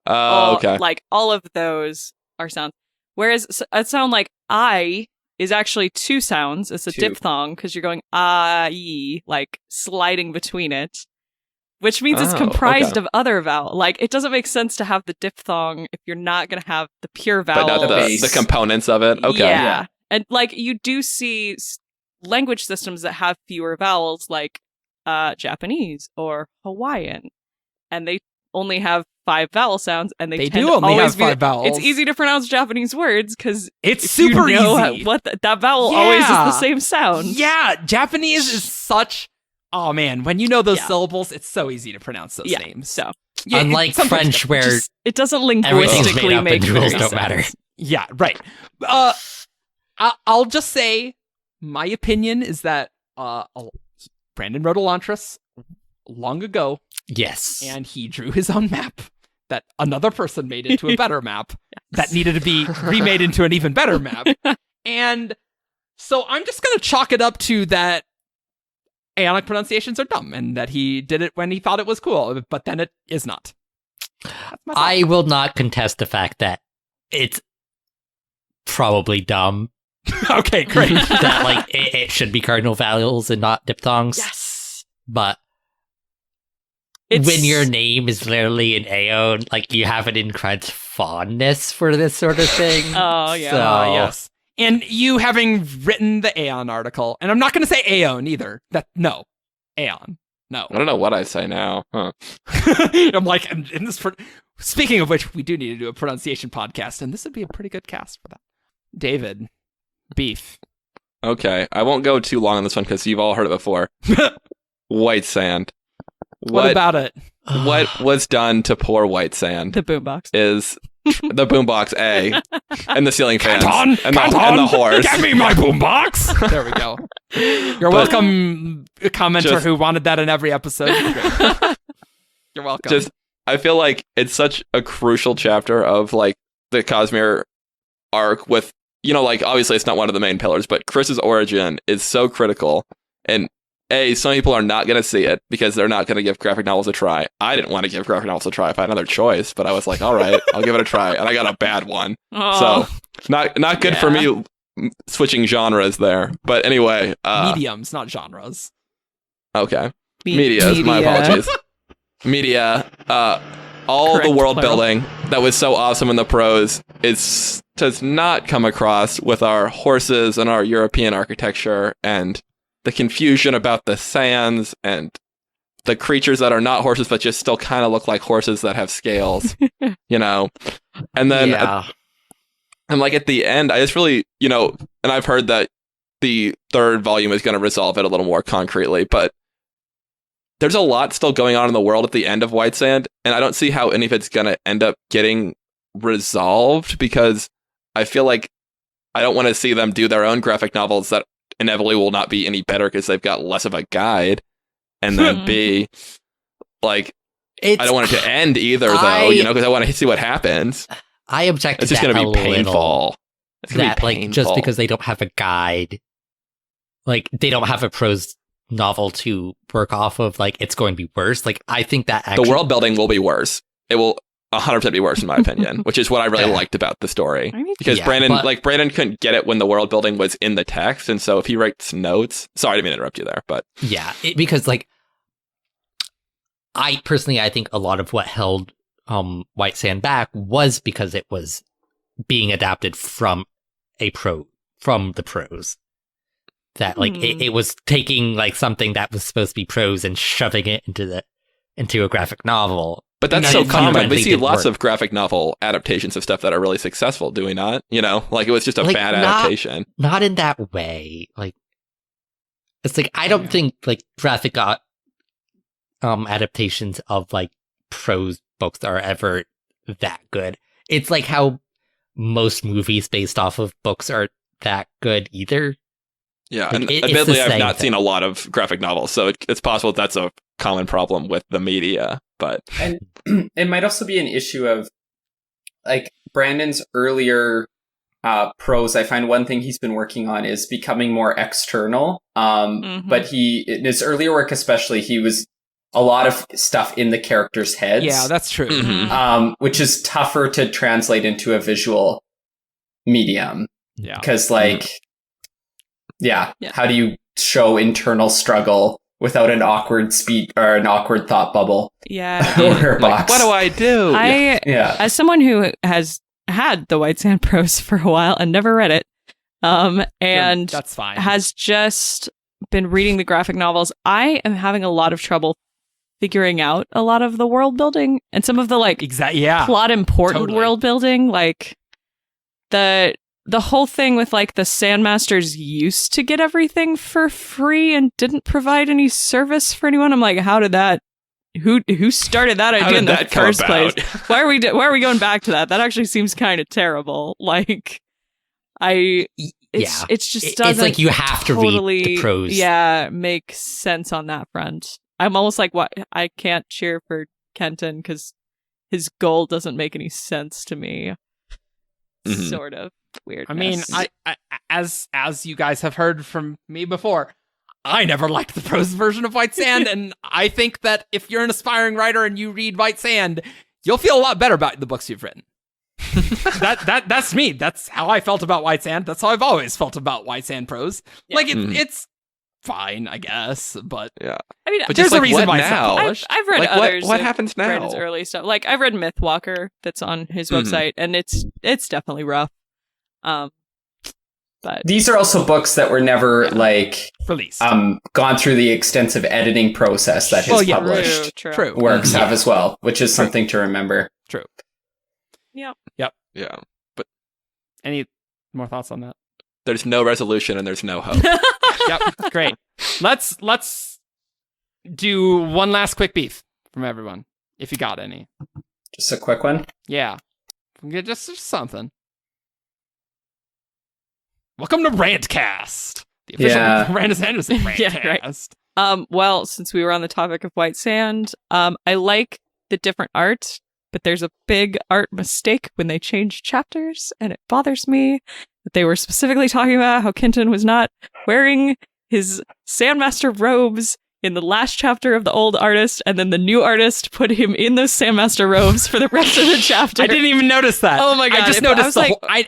Okay. like all of those are sounds. Whereas a sound like I is actually 2 sounds. It's a 2. diphthong because you're going I, like sliding between it, which means it's Oh, comprised okay. of other vowel. Like it doesn't make sense to have the diphthong if you're not going to have the pure But vowel. not The the bass. components of it. Okay. Yeah. And like you do see language systems that have fewer vowels, like Japanese or Hawaiian, and they only have 5 vowel sounds, and they They tend do to only always have be- 5 vowels. It's easy to pronounce Japanese words because It's super you know easy. what that vowel always is Yeah. the same sound. Yeah, Japanese is such. Oh man, when you know those Yeah. syllables, it's so easy to pronounce those Yeah, names. so Yeah, it- Unlike sometimes French, where just, it doesn't everything's linguistically made up make and rules very don't sense. matter. Yeah, right. I'll just say my opinion is that Brandon wrote Elantris long ago, Yes. and he drew his own map that another person made into a better map that needed to be remade into an even better map. And so I'm just going to chalk it up to that Aeonic pronunciations are dumb and that he did it when he thought it was cool, but then it is not. That's my thought. I will not contest the fact that it's probably dumb Okay, great. that like it should be cardinal vowels and not diphthongs. Yes. But It's- when your name is literally an Aeon, like you have an incredible fondness for this sort of thing. Oh, yeah. So, Yes. And you having written the Aeon article, and I'm not going to say Aeon either. No, Aeon. No. I don't know what I say now. Huh. I'm like, in this. Speaking of which, we do need to do a pronunciation podcast, and this would be a pretty good cast for that. David, beef. Okay. I won't go too long on this one because you've all heard it before. White sand. What about it? What was done to poor White Sand The boombox. is the boombox A and the ceiling fans Canton, and the horse. Get me my boombox. There we go. You're welcome, commenter Just- who wanted that in every episode. You're welcome. Just, I feel like it's such a crucial chapter of like the Cosmere arc with, you know, like obviously it's not one of the main pillars, but Chris's origin is so critical. And some people are not going to see it because they're not going to give graphic novels a try. I didn't want to give graphic novels a try if I had another choice, but I was like, all right, I'll give it a try. And I got a bad one. Oh. So not good for me switching genres there. But anyway. Mediums, not genres. Okay. Media. My apologies. Media. All Correct, the world plural. building that was so awesome in the prose does not come across with our horses and our European architecture and the confusion about the sands and the creatures that are not horses but just still kind of look like horses that have scales, you know. And then yeah. and like at the end, I just really, you know, and I've heard that the 3rd volume is going to resolve it a little more concretely, but there's a lot still going on in the world at the end of White Sand, and I don't see how any of it's going to end up getting resolved because I feel like I don't want to see them do their own graphic novels that inevitably will not be any better because they've got less of a guide. And then B, like, I don't want it to end either, though, you know, because I want to see what happens. I object to It's just that going to be a little. painful. It's going to That be like painful. just because they don't have a guide, like they don't have a prose novel to work off of, like it's going to be worse. Like I think that actually, the world building will be worse. It will 100% be worse in my opinion, which is what I really Yeah. liked about the story. I mean, Because Yeah, Brandon but- couldn't get it when the world building was in the text, and so if he writes notes, sorry, I didn't mean to interrupt you there, but yeah, because like I think a lot of what held White Sand back was because it was being adapted from the prose. That like it was taking like something that was supposed to be prose and shoving it into a graphic novel. but that's And so it common. We fundamentally see didn't lots work. of graphic novel adaptations of stuff that are really successful, do we not? You know, like it was just a Like, bad not- adaptation. Not in that way. Like it's like I don't think like graphic adaptations of like prose books are ever that good. It's like how most movies based off of books are that good either. Yeah, Like, and it's admittedly, the I've same not thing. seen a lot of graphic novels, so it's possible that's a common problem with the media. But And it might also be an issue of like Brandon's earlier prose, I find one thing he's been working on is becoming more external. But in his earlier work especially, he was a lot of stuff in the characters' heads. Yeah, that's true. Which is tougher to translate into a visual medium. Yeah. Because, how do you show internal struggle without an awkward speech or an awkward thought bubble? Yeah. Or a box? What do I do? As someone who has had the White Sand prose for a while and never read it, and that's fine. has just been reading the graphic novels, I am having a lot of trouble figuring out a lot of the world building and some of the plot important world building, like the whole thing with like the Sandmasters used to get everything for free and didn't provide any service for anyone. I'm like, how did that? Who started that idea in the first place? Why are we going back to that? That actually seems kind of terrible. Like, it's just doesn't. It's like you have to read the prose. Yeah, make sense on that front. I'm almost like, what? I can't cheer for Kenton because his goal doesn't make any sense to me. Sort of weird. I mean, I as you guys have heard from me before, I never liked the prose version of White Sand, and I think that if you're an aspiring writer and you read White Sand, you'll feel a lot better about the books you've written. That's me. That's how I felt about White Sand. That's how I've always felt about White Sand prose. Yeah. Like it's fine, I guess, but yeah. I mean, but there's a reason why now? I've read others. What happens now? Read his early stuff. Like I've read Mythwalker, that's on his website, and it's definitely rough. But these are also books that were never released. Gone through the extensive editing process that his published true. works have as well, which is something to remember. True. Yep. Yeah. But any more thoughts on that? There's no resolution and there's no hope. Yep, great. Let's do one last quick beef from everyone, if you got any. Just a quick one? Yeah. Just something. Welcome to Rantcast. The official Brandon Sanderson Rantcast. Yeah, right. Well, since we were on the topic of White Sand, I like the different art, but there's a big art mistake when they change chapters, and it bothers me that they were specifically talking about how Kenton was not wearing his Sandmaster robes in the last chapter of the old artist, and then the new artist put him in those Sandmaster robes for the rest of the chapter. I didn't even notice that. Oh my god! I just noticed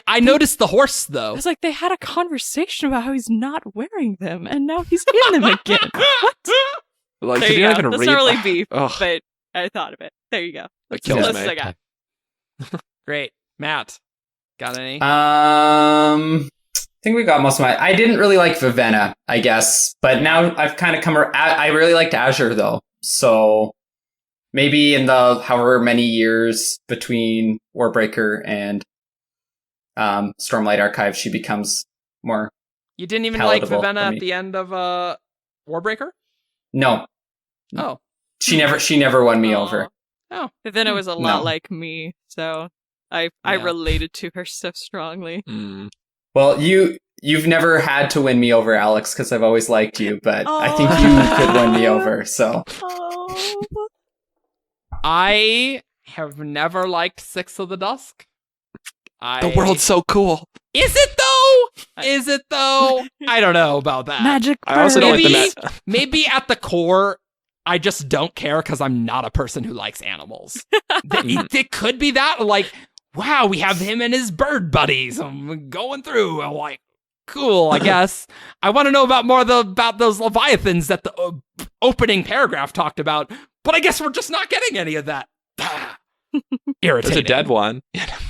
I noticed the horse though. I was like, they had a conversation about how he's not wearing them, and now he's in them again. What? Like, there you go. That's not really beef, Ugh. but I thought of it. There you go. That That's the kills closest me. I got. Great, Matt. Got any? I think we got most of I didn't really like Vivenna, I guess, but now I've kind of come around. I really liked Azure though, so maybe in the however many years between Warbreaker and Stormlight Archive, she becomes more. You didn't even like palatable Vivenna for me. at the end of Warbreaker? No, Oh, she never won me over. oh. Vivenna was a lot No. like me, so I related to her so strongly. Well, you've never had to win me over, Alyx, because I've always liked you, but I think you could win me over. So Oh. I have never liked Six of the Dusk. The world's so cool. Is it though? Is it though? I don't know about that. Magic bird. I also don't like Maybe- the Maybe at the core, I just don't care because I'm not a person who likes animals. It could be that, like, wow, we have him and his bird buddies. I'm going through. I'm like, cool, I guess. I want to know about more about those leviathans that the opening paragraph talked about, but I guess we're just not getting any of that. Irritating. There's a dead one.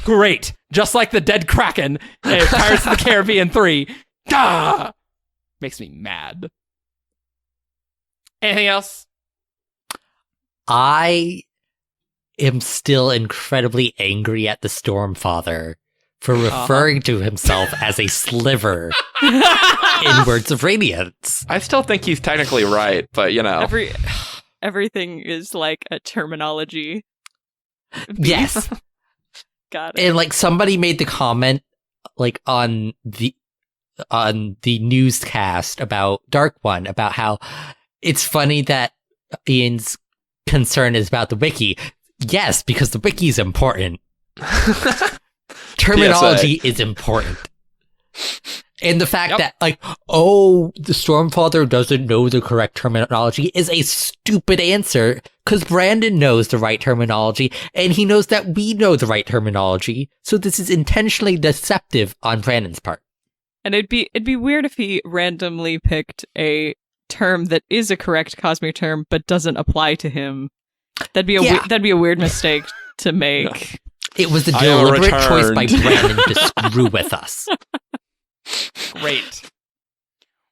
Great. Just like the dead Kraken in Pirates of the Caribbean 3. Makes me mad. Anything else? I am still incredibly angry at the Stormfather for referring to himself as a sliver in Words of Radiance. I still think he's technically right, but you know. Everything is like a terminology. Yes. Got it. And like somebody made the comment like on the newscast about Dark One about how it's funny that Ian's concern is about the wiki. Yes, because the wiki is important. terminology is important. And the fact that, like, oh, the Stormfather doesn't know the correct terminology is a stupid answer, because Brandon knows the right terminology, and he knows that we know the right terminology, so this is intentionally deceptive on Brandon's part. And it'd be weird if he randomly picked a term that is a correct Cosmere term, but doesn't apply to him. That'd be a weird mistake to make. It was the deliberate choice by Brandon to screw with us. Great.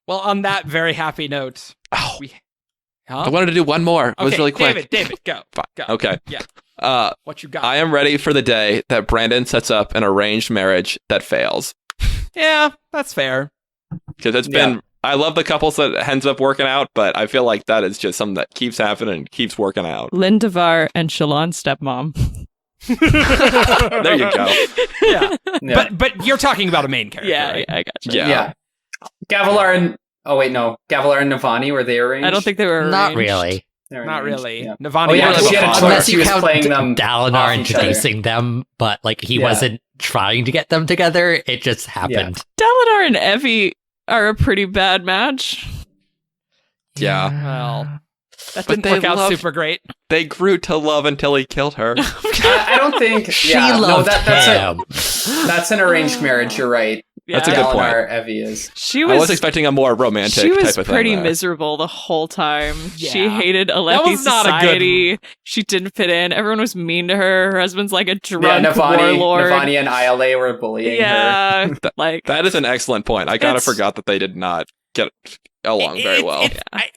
Well, on that very happy note, I wanted to do one more. It was really quick. David, go. Go. Okay. Yeah. What you got? I am ready for the day that Brandon sets up an arranged marriage that fails. Yeah, that's fair. Because it's been... I love the couples that ends up working out, but I feel like that is just something that keeps happening and keeps working out. Lindevar and Shalon's stepmom. There you go. Yeah. But you're talking about a main character, right? I gotcha. Yeah. Gavilar and... Oh, wait, no. Gavilar and Navani, were they arranged? I don't think they were arranged. Not really. Not really. Yeah. Navani Oh, yeah, was she had a a choice. Unless She you was count playing them Dalinar off each other. introducing them, but like he wasn't trying to get them together. It just happened. Dalinar and Evie are a pretty bad match. Yeah. Well, that But didn't they work out love- super great. They grew to love until he killed her. I don't think... She yeah, loved no, him. that's an arranged marriage, you're right. That's a good point. Dalinar, Evie is. She I was expecting a more romantic She was type of thing. pretty there. miserable the whole time. Yeah. She hated That Alethi was not a good- society. She didn't fit in. Everyone was mean to her. Her husband's like a drunk Navani warlord. and Iale were bullying her. Yeah, like That is an excellent point. I kind of It's- forgot that they did not get along very well.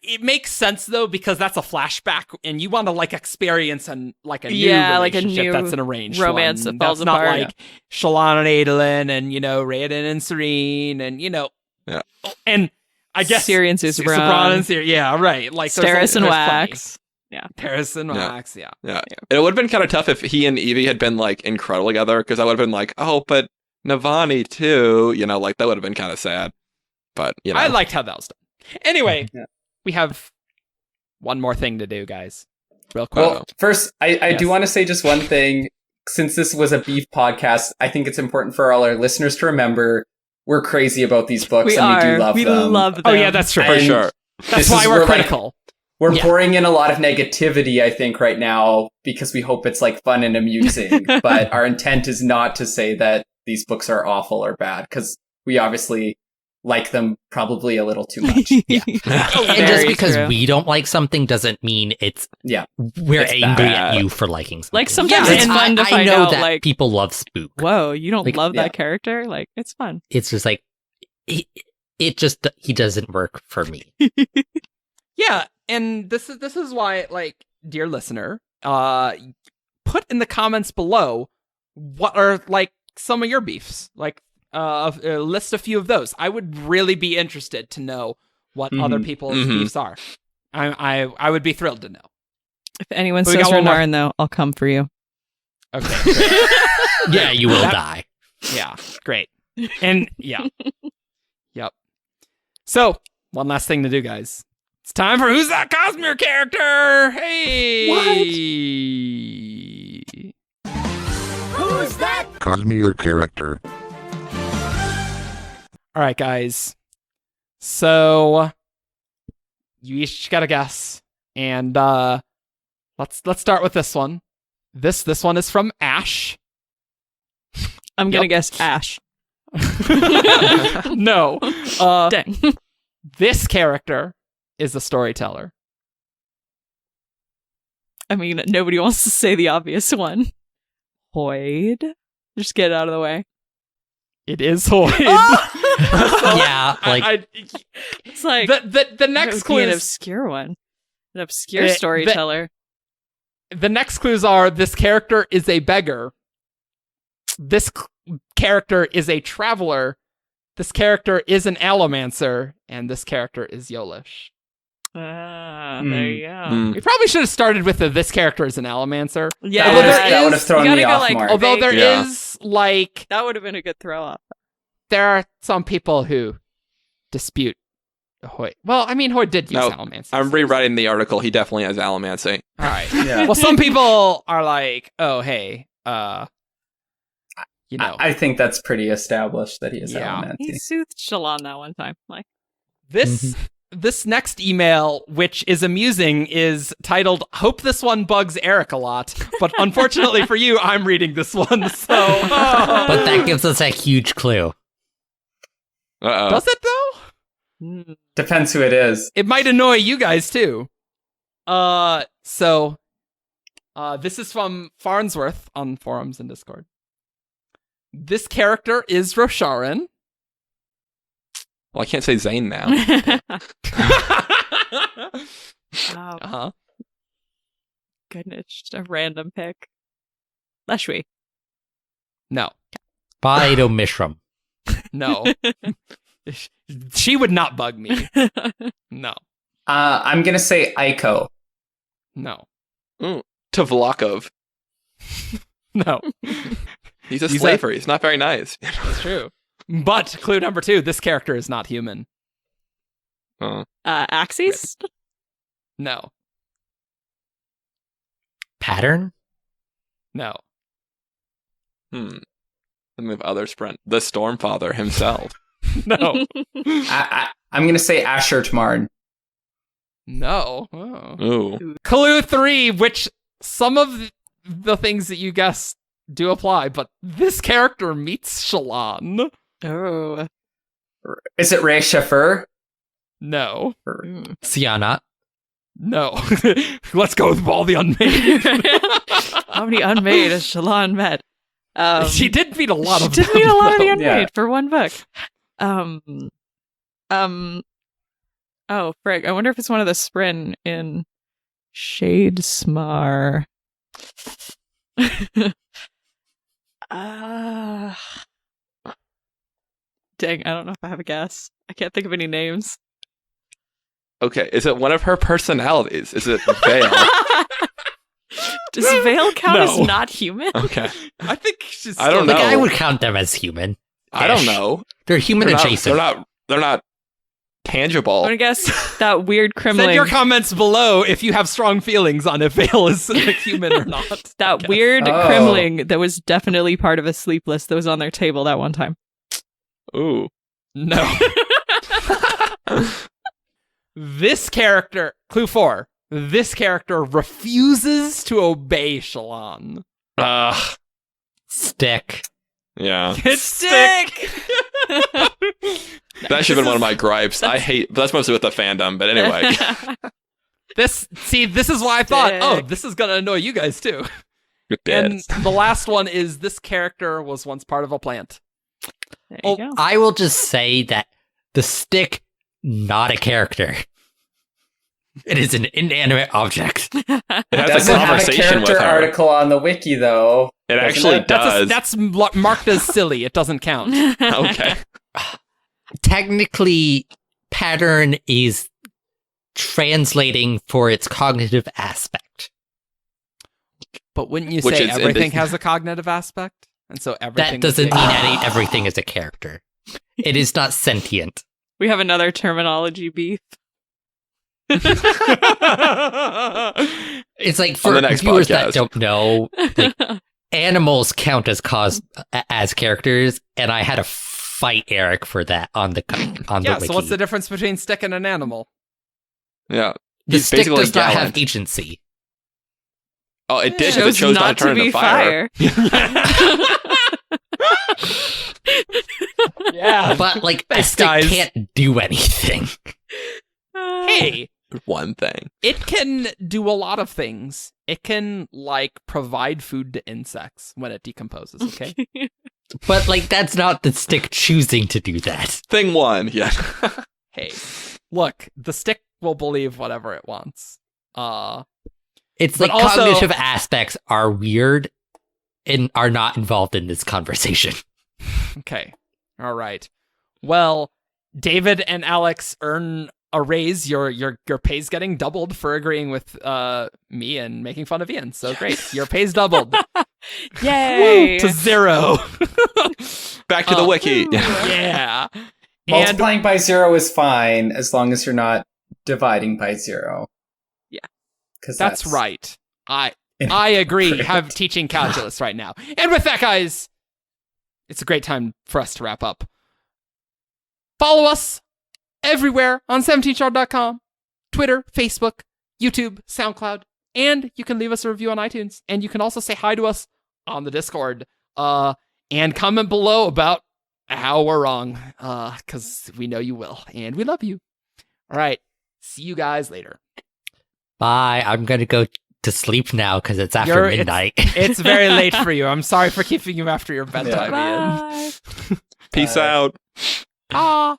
It makes sense though, because that's a flashback, and you want to like experience and like a new like a relationship new that's an arranged romance one. that falls that's not apart. like Shalon and Adolin and Raoden and Serene and Yeah. and I guess Syrian and Suzerain, Syr- yeah, right. Like Steris and there's Wax. plenty. Paris and Yeah. Wax, yeah. Yeah. It would have been kind of tough if he and Evie had been like incredible together, because I would have been like, oh, but Navani too, like that would have been kind of sad. But I liked how that was done. Anyway, Yeah. we have one more thing to do, guys. Real quick. Well, first, I do Yes. want to say just one thing. Since this was a beef podcast, I think it's important for all our listeners to remember we're crazy about these books We and are. we do love we them. love them. Oh yeah, that's true. for And sure. That's this why is we're where, like, critical. We're Yeah. pouring in a lot of negativity, I think, right now because we hope it's like fun and amusing. But our intent is not to say that these books are awful or bad, because we obviously like them probably a little too much. And just Very because true. we don't like something doesn't mean we're It's angry bad. at you for liking something. Like, sometimes Yeah, it's and fun to I find know out, that like, people love Spook. whoa, you don't Like, love yeah. that character? Like, it's fun. It's just like he doesn't work for me. Yeah, and this is why, like, dear listener, put in the comments below what are like some of your beefs. Like, list a few of those. I would really be interested to know what other people's beefs are. I would be thrilled to know. If anyone But we says got one more. Renarin, though, I'll come for you. Okay, great. Yeah, you will That- die. Yeah, great. And yeah. Yep. So, one last thing to do, guys. It's time for Who's That Cosmere Character? Hey! Cosmere character. All right, guys. So, you each got a guess. And let's start with this one. This one is from Ash. I'm gonna Yep. guess Ash. No. Dang. This character is a storyteller. I mean, nobody wants to say the obvious one. Hoyd. Just get it out of the way. It is Hoyd. Yeah, like It's like the next that would be an clues obscure one. An obscure The- storyteller. the next clues are this character is a beggar. This character is a traveler. This character is an allomancer, and this character is Yolish. There you go. Mm. We probably should have started with this character is an allomancer. Yeah, Although there that would have is- thrown you gotta me go, off like, more. Although there Yeah. is like that would have been a good throw off. there are some people who dispute Hoyd. Well, I mean Hoyd did use No, allomancy. I'm rewriting the article. He definitely has allomancy. All right. Yeah. Well, some people are like, "Oh, hey, you know. I think that's pretty established that he is Yeah. elementy. He soothed Shalon that one time. Like, This next email, which is amusing, is titled, Hope this one bugs Eric a lot. But unfortunately for you, I'm reading this one, so... But that gives us a huge clue. Uh-oh. Does it, though? Depends who it is. It might annoy you guys, too. So, this is from Farnsworth on forums and Discord. This character is Rosharan. Well, I can't say Zane now. Uh-huh. Goodness, just a random pick. Leshwi. No. Phyto Mishram. No. She would not bug me. No. I'm going to say Aiko. No. Tvlakov. No. He's a slaver. He's not very nice. It's true. But clue number 2, this character is not human. Axis? No. Pattern? No. The move other sprint. The Stormfather himself. No. I'm going to say Asher Tmarn. No. Oh. Ooh. Clue 3, which some of the things that you guessed do apply, but this character meets Shalon. Oh. Is it Ray Shaffer? No. Siana. No. Let's go with all the unmade. How many unmade has Shalon met? She did meet a lot of She them. did meet a lot of the though. unmade for one book. Oh, frig. I wonder if it's one of the Sprin in Shadesmar. Dang, I don't know if I have a guess. I can't think of any names. Okay, is it one of her personalities? Is it Vale? Does Vale count No. as not human? Okay. I think she's I don't Like, know. I would count them as human. I don't know. They're human They're adjacent. not tangible. I'm gonna guess that weird Send your Crimling. comments below if you have strong feelings on if Vale is a human or not. That weird Oh. Crimling that was definitely part of a sleep list that was on their table that one time. Ooh. No. This character, clue 4, this character refuses to obey Shalon. Ugh. Stick. Yeah. It's Stick! That should have been one of my gripes. I hate, but that's mostly with the fandom. But anyway, This is why I thought, oh, Stick. this is going to annoy you guys too. it And is. the last one is this character was once part of a plant. There Oh, you go. I will just say that the stick, not a character. It is an inanimate object. It has a Doesn't have a conversation with character her. article on the wiki, though. It Doesn't actually it? does. That's marked as silly. It doesn't count. Okay. Technically, pattern is translating for its cognitive aspect. But wouldn't you Which say is in everything this- has a cognitive aspect? And so everything That doesn't is mean everything is a character. It is not sentient. We have another terminology beef. It's like On for the next viewers podcast. that don't know, like, animals count as characters, and I had to fight Eric for that on the Yeah, wiki. so what's the difference between stick and an animal? Yeah. The He's stick basically does not have gallant. agency. Oh, it did. 'cause Chose It chose not not to turn to be into fire. Yeah. But like a Thanks, stick guys. can't do anything. Hey, One thing. it can do a lot of things. It can, like, provide food to insects when it decomposes, okay? But like that's not the stick choosing to do that. Thing one. Yeah. Hey, look, the stick will believe whatever it wants. It's But like also- cognitive aspects are weird and are not involved in this conversation. Okay. All right. Well, David and Alyx earn a raise. Your pay's getting doubled for agreeing with me and making fun of Ian. So great. Your pay's doubled. Yay! To 0. Back to the wiki. Yeah. And Multiplying by 0 is fine as long as you're not dividing by 0. Yeah. Because that's right. I agree. Have teaching calculus right now. And with that, guys, it's a great time for us to wrap up. Follow us everywhere on 17shard.com, Twitter, Facebook, YouTube, SoundCloud, and you can leave us a review on iTunes. And you can also say hi to us on the Discord, and comment below about how we're wrong, because we know you will, and we love you. All right, see you guys later. Bye. I'm gonna go to sleep now because it's after midnight. It's very late for you. I'm sorry for keeping you after your bedtime, Ian. Bye. Peace out. Ah.